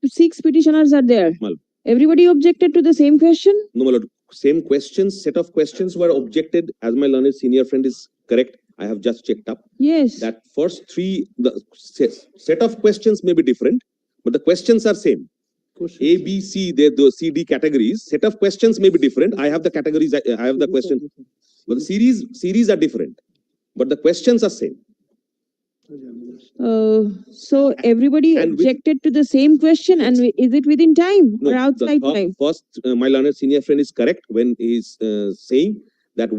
Six petitioners are there. Mal. Everybody objected to the same question? No, my lord. Same questions, set of questions were objected, as my learned senior friend is correct. I have just checked up. Yes. That first three, the set of questions may be different, but the questions are same. A, B, C, the C, D categories. Set of questions may be different. I have the categories, I have the question. But the series are different. But the questions are same. So everybody And with- objected to the same question, and is it within time No, or outside the time? first, my learned senior friend is correct when he's saying that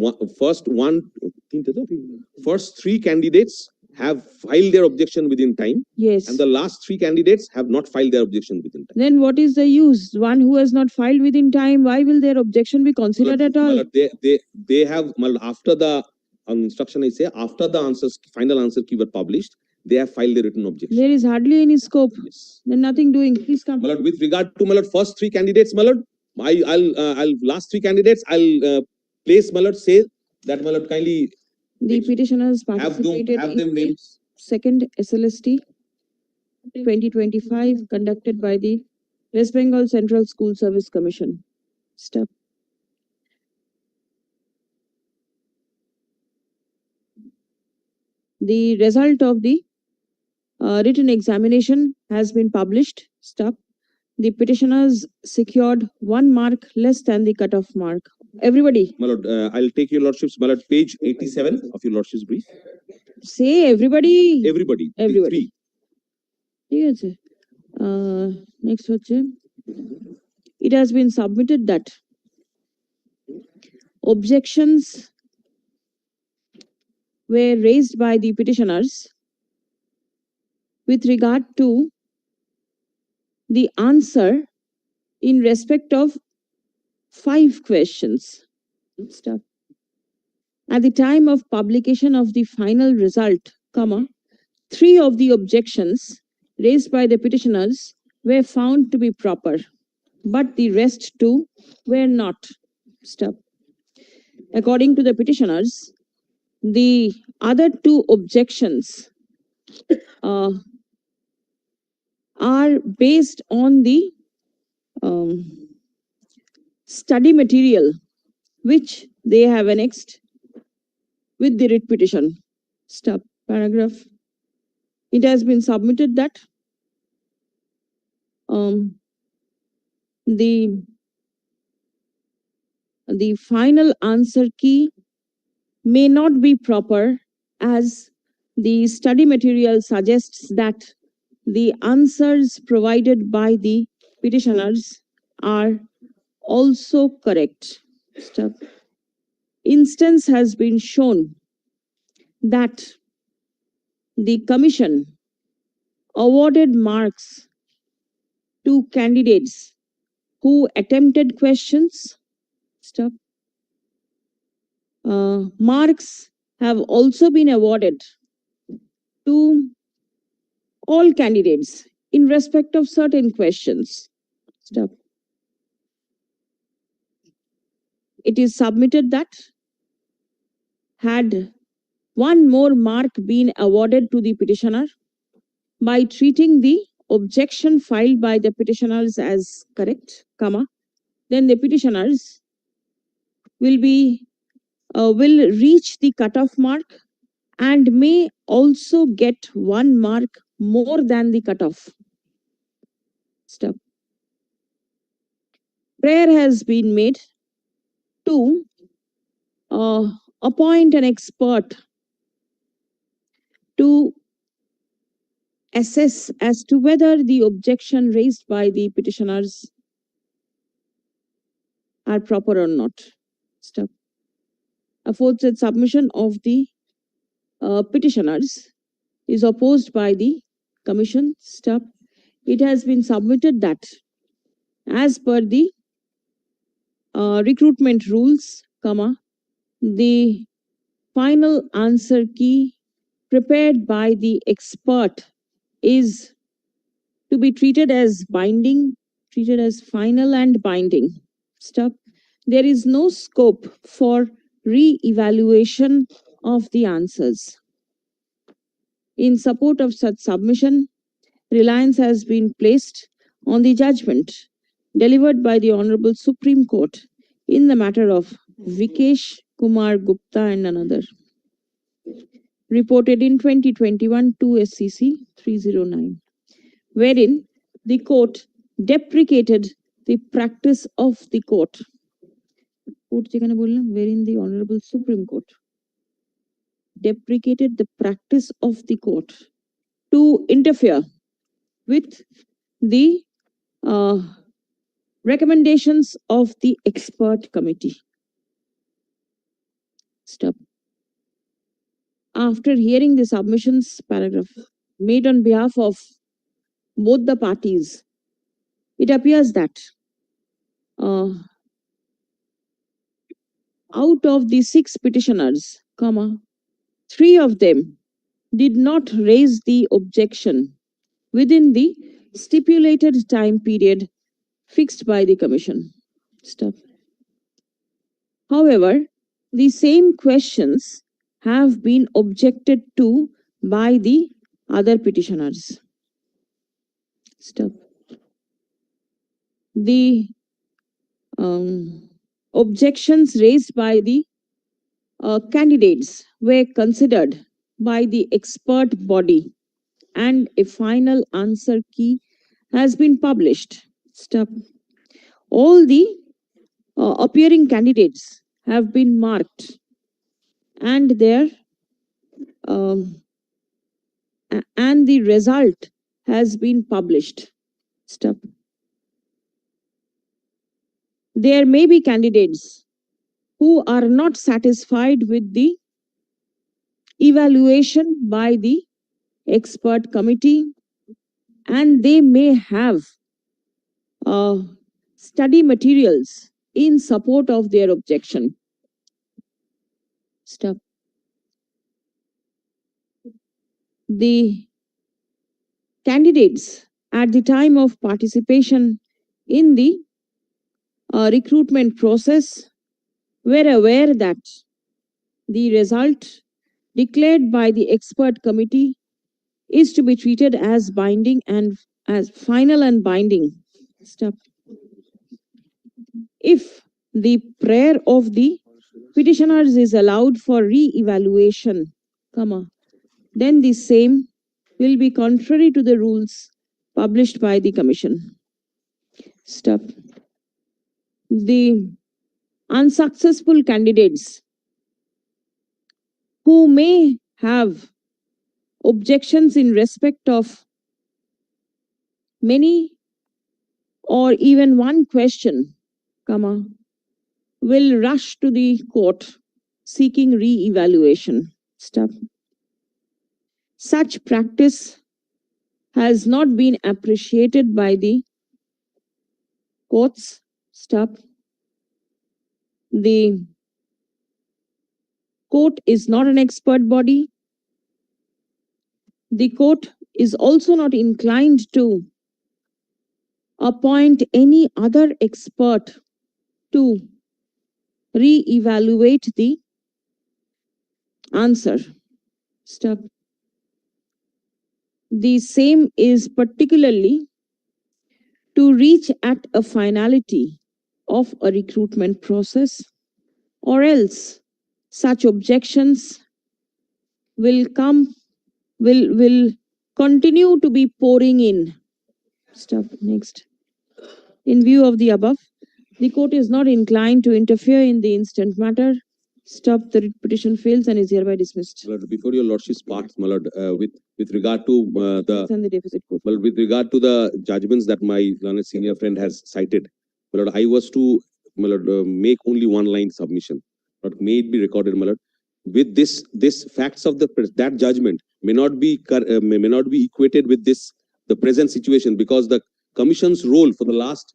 first three candidates have filed their objection within time, Yes. and the last three candidates have not filed their objection within time. Then what is the use? One who has not filed within time, why will their objection be considered at all? They have, after the instruction I say, after the answers, final answer key were published, they have filed their written objection. There is hardly any scope. Yes. Then nothing doing. Please come. Malad, with regard to Malad, first three candidates, Malad, I'll last three candidates, I'll place Malad, say that Malad kindly The petitioners participated have in them the names. second SLST 2025 conducted by the West Bengal Central School Service Commission. Step. The result of the written examination has been published. Stop. The petitioners secured 1 mark less than the cutoff mark. Everybody, Malad, I'll take your lordship's, Malad, page 87 of your lordship's brief. say everybody. Everybody. the Everybody. three. ঠিক আছে next হচ্ছে it has been submitted that objections were raised by the petitioners with regard to the answer in respect of 5 questions. Stop. At the time of publication of the final result, 3 of the objections raised by the petitioners were found to be proper, but the rest 2 were not. Stop. According to the petitioners, the other 2 objections are based on the study material which they have annexed with the writ petition. Stop. Paragraph. It has been submitted that the final answer key may not be proper, as the study material suggests that the answers provided by the petitioners are also correct. Stop. Instance has been shown that the commission awarded marks to candidates who attempted questions. Stop. Marks have also been awarded to all candidates in respect of certain questions. Stop. It is submitted that had 1 more mark been awarded to the petitioner by treating the objection filed by the petitioners as correct, then the petitioners will reach the cutoff mark and may also get 1 mark more than the cutoff. Stop. Prayer has been made to appoint an expert to assess as to whether the objection raised by the petitioners are proper or not. Stop. Aforesaid submission of the petitioners is opposed by the commission. Stop. It has been submitted that as per the recruitment rules, the final answer key prepared by the expert is to be treated as binding, treated as final and binding. Stop. There is no scope for re-evaluation of the answers. In support of such submission, reliance has been placed on the judgment delivered by the Honorable Supreme Court in the matter of Vikesh Kumar Gupta and another, reported in 2021 2 SCC 309, wherein the court deprecated the practice of the court. Wherein the Honorable Supreme Court deprecated the practice of the court to interfere with the recommendations of the expert committee. Stop. After hearing the submissions paragraph made on behalf of both the parties, it appears that out of the 6 petitioners, 3 of them did not raise the objection within the stipulated time period fixed by the commission. Stop. However, the same questions have been objected to by the other petitioners. Stop. The objections raised by the candidates were considered by the expert body and a final answer key has been published. Stop. All the appearing candidates have been marked and and the result has been published. Stop. There may be candidates who are not satisfied with the evaluation by the expert committee and they may have study materials in support of their objection. Stop. The candidates at the time of participation in the recruitment process were aware that the result declared by the expert committee is to be treated as binding and as final and binding. Stop. If the prayer of the petitioners is allowed for re-evaluation, then the same will be contrary to the rules published by the commission. Stop. The unsuccessful candidates who may have objections in respect of many or even one question, will rush to the court seeking re-evaluation. Stop. Such practice has not been appreciated by the courts. Stop. The court is not an expert body. The court is also not inclined to appoint any other expert to re-evaluate the answer. Stop. The same is particularly to reach at a finality of a recruitment process, or else such objections will continue to be pouring in. Stop. Next. In view of the above, the court is not inclined to interfere in the instant matter. Stop. The writ petition fails and is hereby dismissed. My lord, before your lordship's part, my lord, with regard to And the deficit court. well, with regard to the judgments that my learned senior friend has cited, my lord, I was to, my lord, make only one line submission, but may it be recorded, my lord. With this facts of that judgment may not be equated with the present situation, because the commission's role for the last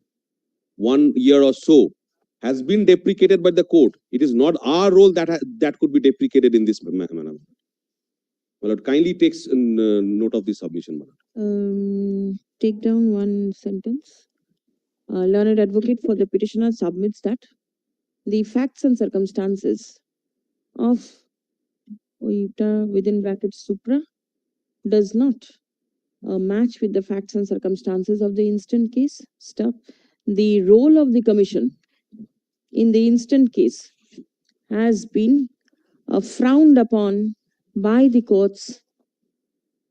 1 year or so has been deprecated by the court. It is not our role that could be deprecated in this manner. My lord, kindly takes note of this submission, my lord. Take down one sentence. Learned advocate for the petitioner submits that the facts and circumstances of OITA within brackets supra does not match with the facts and circumstances of the instant case. Stop. The role of the commission in the instant case has been frowned upon by the courts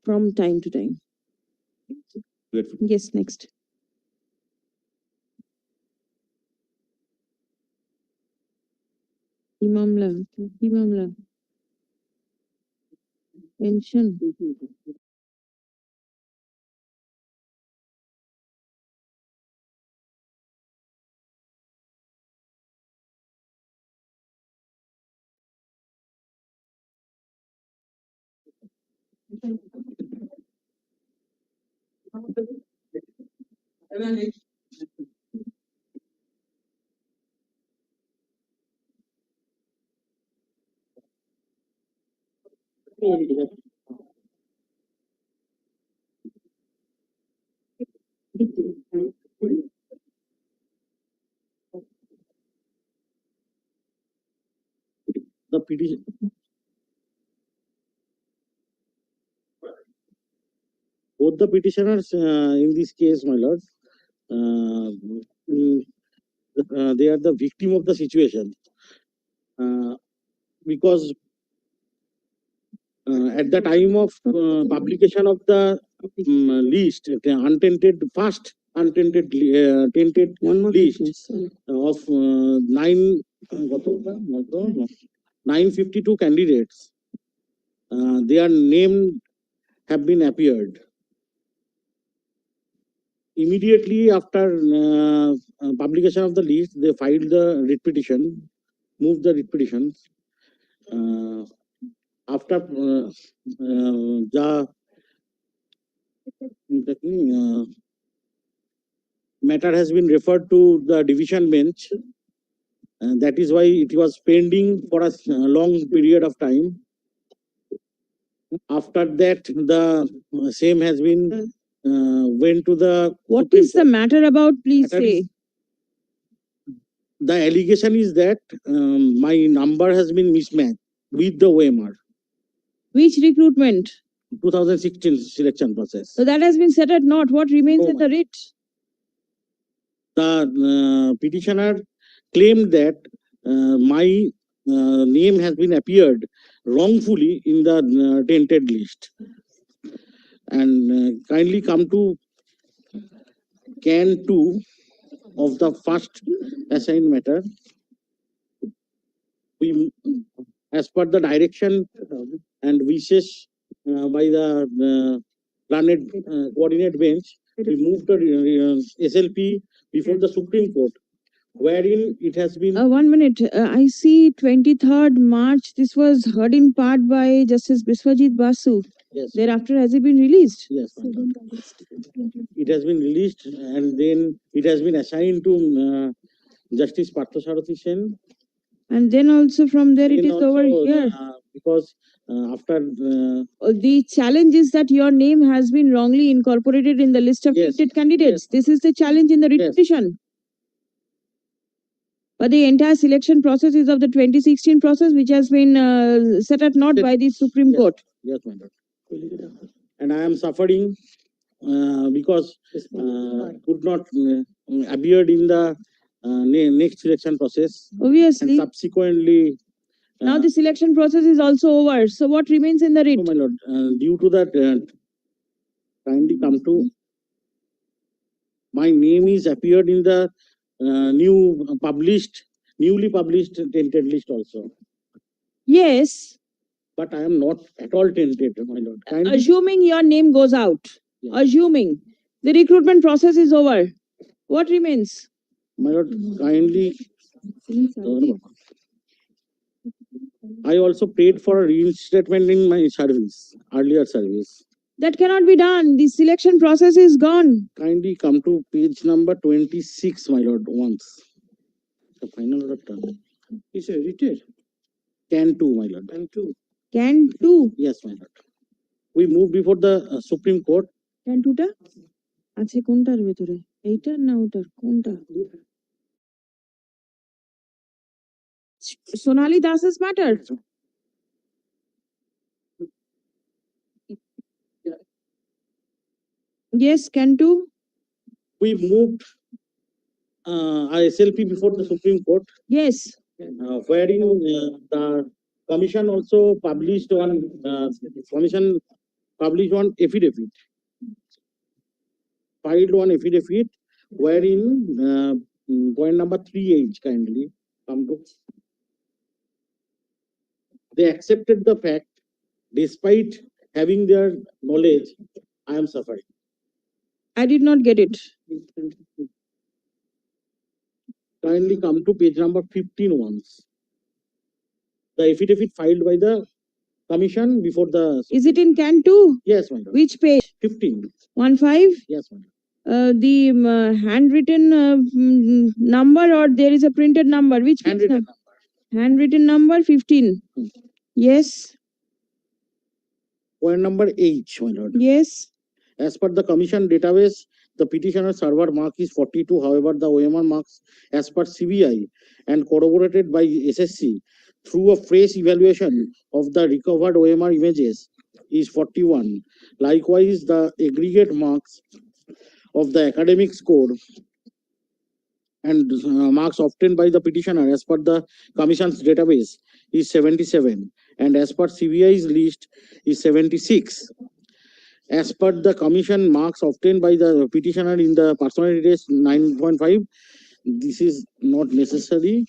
from time to time. Grateful. Yes, next. Imamla. Pension. The petition. Both the petitioners in this case, my lord, mm, they are the victim of the situation because at the time of publication of the list, the untainted first untainted tainted list of 952 candidates, their name have been appeared. Immediately after publication of the list, they filed the writ petition, moved the writ petition. After the matter has been referred to the division bench, that is why it was pending for a long period of time. After that, the same has been went to the What Supreme is the Court. matter about? Please Matter is- say. The allegation is that my number has been mismatched with the OMR Which recruitment? 2016 selection process. So that has been set at naught. What remains No, in the writ? The petitioner claimed that my name has been appeared wrongfully in the tainted list. And kindly come to can 2 of the first assigned matter. We, as per the direction and wishes by the planet coordinate bench, we moved the SLP before the Supreme Court, wherein it has been 1 minute. I see 23rd March. This was heard in part by Justice Biswajit Basu. yes, Thereafter, has it been released? yes, it has been released and then it has been assigned to Justice Parthasarathi Sen. And then also from there, it Then is over also, here. because after The challenge is that your name has been wrongly incorporated in the list of Yes. tainted candidates. This is the challenge in the writ Yes. petition. But the entire selection process is of the 2016 process, which has been set at naught by the Supreme Yes. Court. yes, my lord. And I am suffering because could not appeared in the next selection process and Obviously, subsequently now the selection process is also over. So what remains in the writ? no, my lord, due to that kindly come to my name is appeared in the newly published tainted list also, Yes, but I am not at all tainted, my lord. Kindly, assuming your name goes out, Yes. assuming the recruitment process is over, what remains? my lord, kindly I also paid for a reinstatement in my service, earlier service. That cannot be done. The selection process is gone. Kindly come to page number 26, my lord, once. The final order term. Is it written? Can 2, my lord. Can do. Yes, my lord. We moved before the Supreme Court. Can do টা আছে কোনটার ভেতরে এইটার না ওটার কোনটা Sonali Das's matter. Yes, can do. We moved SLP before the Supreme Court, Yes. wherein the commission also published one affidavit, filed one affidavit, wherein point number 3H kindly come to. They accepted the fact Despite having their knowledge, I am suffering. I did not get it. Kindly come to page number 15 once. The affidavit filed by the commission before the. Is it in Can 2? Yes, madam. Which page? 15. 1-5? Yes, madam. The handwritten number, or there is a printed number? Which page Handwritten number? Handwritten number 15. Hmm. Yes. Point number H, my lord. Yes. As per the commission database, the petitioner server mark is 42. However, the OMR marks as per CBI and corroborated by SSC through a fresh evaluation of the recovered OMR images is 41. Likewise, the aggregate marks of the academic score and marks obtained by the petitioner as per the commission's database is 77, and as per CBI's list is 76. As per the commission marks obtained by the petitioner in the personality test 9.5, this is not necessary.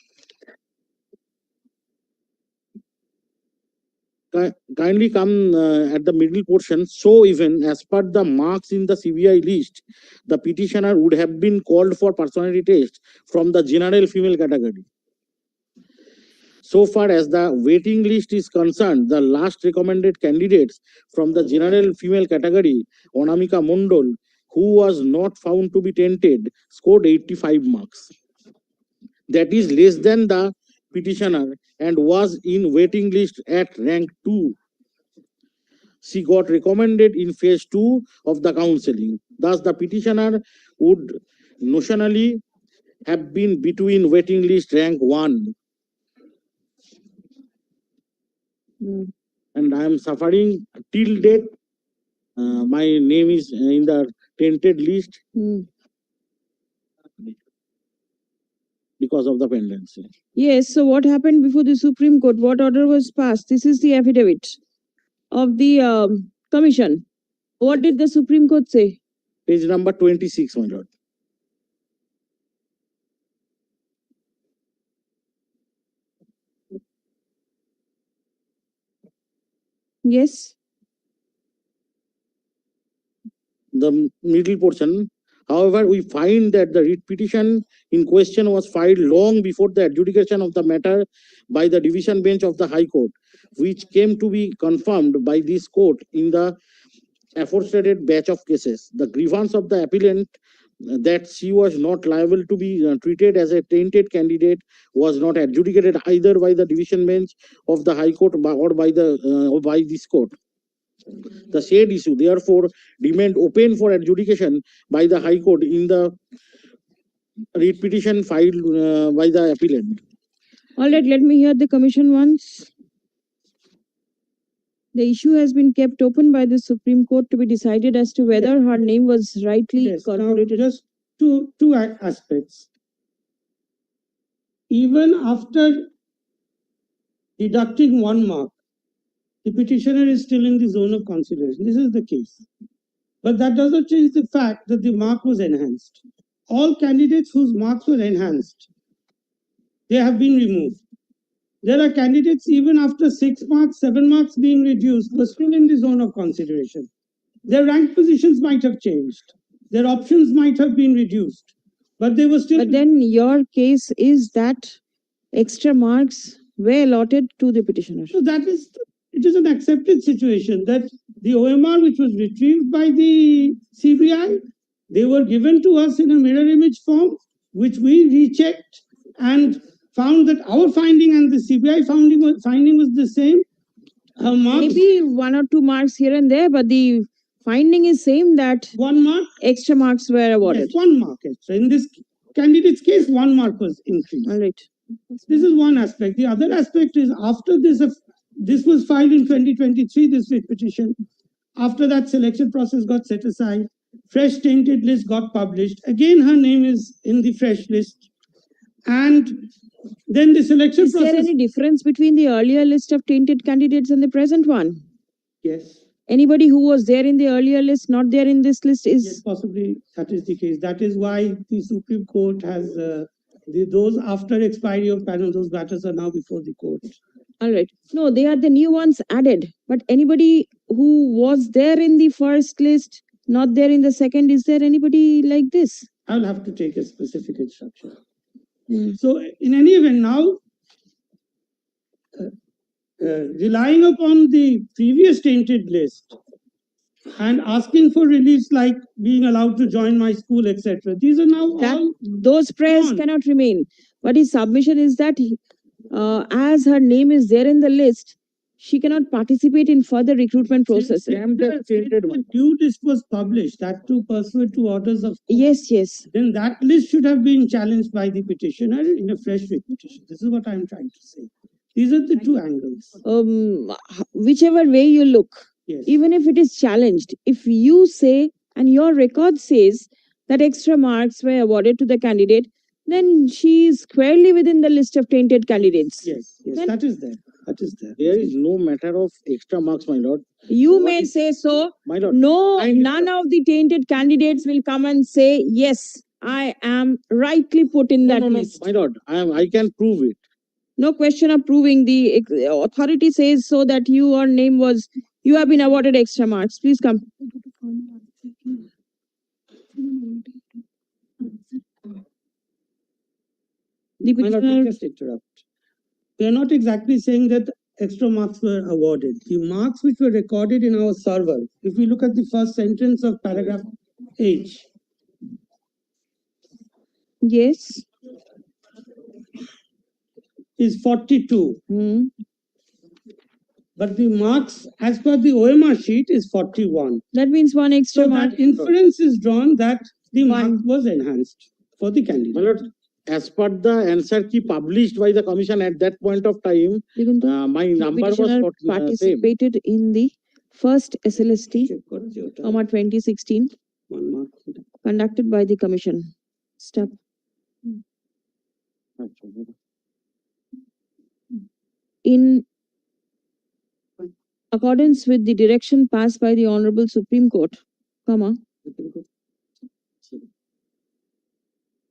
Kindly come at the middle portion. So even as per the marks in the CBI list, the petitioner would have been called for personality test from the general female category. So far as the waiting list is concerned, the last recommended candidates from the general female category, Onamika Mondol, who was not found to be tainted, scored 85 marks. That is less than the petitioner and was in waiting list at rank 2. She got recommended in phase 2 of the counseling. Thus, the petitioner would notionally have been between waiting list rank 1. And I am suffering till date. My name is in the tainted list because of the pendency. Yes. So what happened before the Supreme Court? What order was passed? This is the affidavit of the commission. What did the Supreme Court say? Page number 26, my lord. Yes. The middle portion. However, we find that the writ petition in question was filed long before the adjudication of the matter by the division bench of the High Court, which came to be confirmed by this court in the aforestated batch of cases. The grievance of the appellant that she was not liable to be treated as a tainted candidate was not adjudicated either by the division bench of the High Court or by this court. The said issue therefore remained open for adjudication by the High Court in the writ petition filed by the appellant. All right, let me hear the commission once. The issue has been kept open by the Supreme Court to be decided as to whether her name was rightly Yes, now incorporated. just two aspects. Even after deducting 1 mark, the petitioner is still in the zone of consideration. This is the case. But that does not change the fact that the mark was enhanced. All candidates whose marks were enhanced, they have been removed. There are candidates even after 6 marks, 7 marks being reduced, were still in the zone of consideration. Their rank positions might have changed. Their options might have been reduced. But they were still. But then your case is that extra marks were allotted to the petitioner. So it is an accepted situation that the OMR which was retrieved by the CBI, they were given to us in a mirror image form, which we rechecked and found that our finding and the CBI finding was the same. Maybe 1 or 2 marks here and there, but the finding is same that 1 mark, extra marks were awarded. yes, 1 mark extra. In this candidate's case, 1 mark was increased. All right. This is one aspect. The other aspect is after this was filed in 2023, this writ petition. After that, selection process got set aside. Fresh tainted list got published. Again, her name is in the fresh list. And then the selection Is process. there any difference between the earlier list of tainted candidates and the present one? Yes. Anybody who was there in the earlier list, not there in this list is. Yes, possibly that is the case. That is why the Supreme Court has those after expiry of panel, those matters are now before the court. All right. No, they are the new ones added. But anybody who was there in the first list, not there in the second, is there anybody like this? I'll have to take a specific instruction. Hmm. So in any event, now relying upon the previous tainted list and asking for reliefs like being allowed to join my school, etc. These are now That all those prayers gone. cannot remain. But his submission is that as her name is there in the list, she cannot participate in further recruitment processes. Damn that tainted one. New list was published, that too pursuant to orders of court. Yes, yes. Then that list should have been challenged by the petitioner in a fresh petition. This is what I'm trying to say. These are the two angles. Whichever way you look, Yes. even if it is challenged, if you say and your record says that extra marks were awarded to the candidate, then she is squarely within the list of tainted candidates. Yes, yes, Then- that is there. That is there. There is no matter of extra marks, my lord. You What may is- say so. My lord. No, I- none of the tainted candidates will come and say, yes, I am rightly put in that No, list. my lord. I can prove it. No question of proving. The authority says so that your name was, you have been awarded extra marks. Please come. The Why not petitioner, just interrupt? We are not exactly saying that extra marks were awarded. The marks which were recorded in our server, if we look at the first sentence of paragraph H, yes. is 42. Hmm. But the marks as per the OMR sheet is 41. That means one extra So mark. that inference is drawn that the mark One. was enhanced for the My candidate. lord, as per the answer key published by the commission at that point of time, Diguntu, my the number was petitioner same. participated in the first SLST, Check what is your time? 2016, 1 mark. conducted by the commission. Step. In accordance with the direction passed by the Honorable Supreme Court, comma,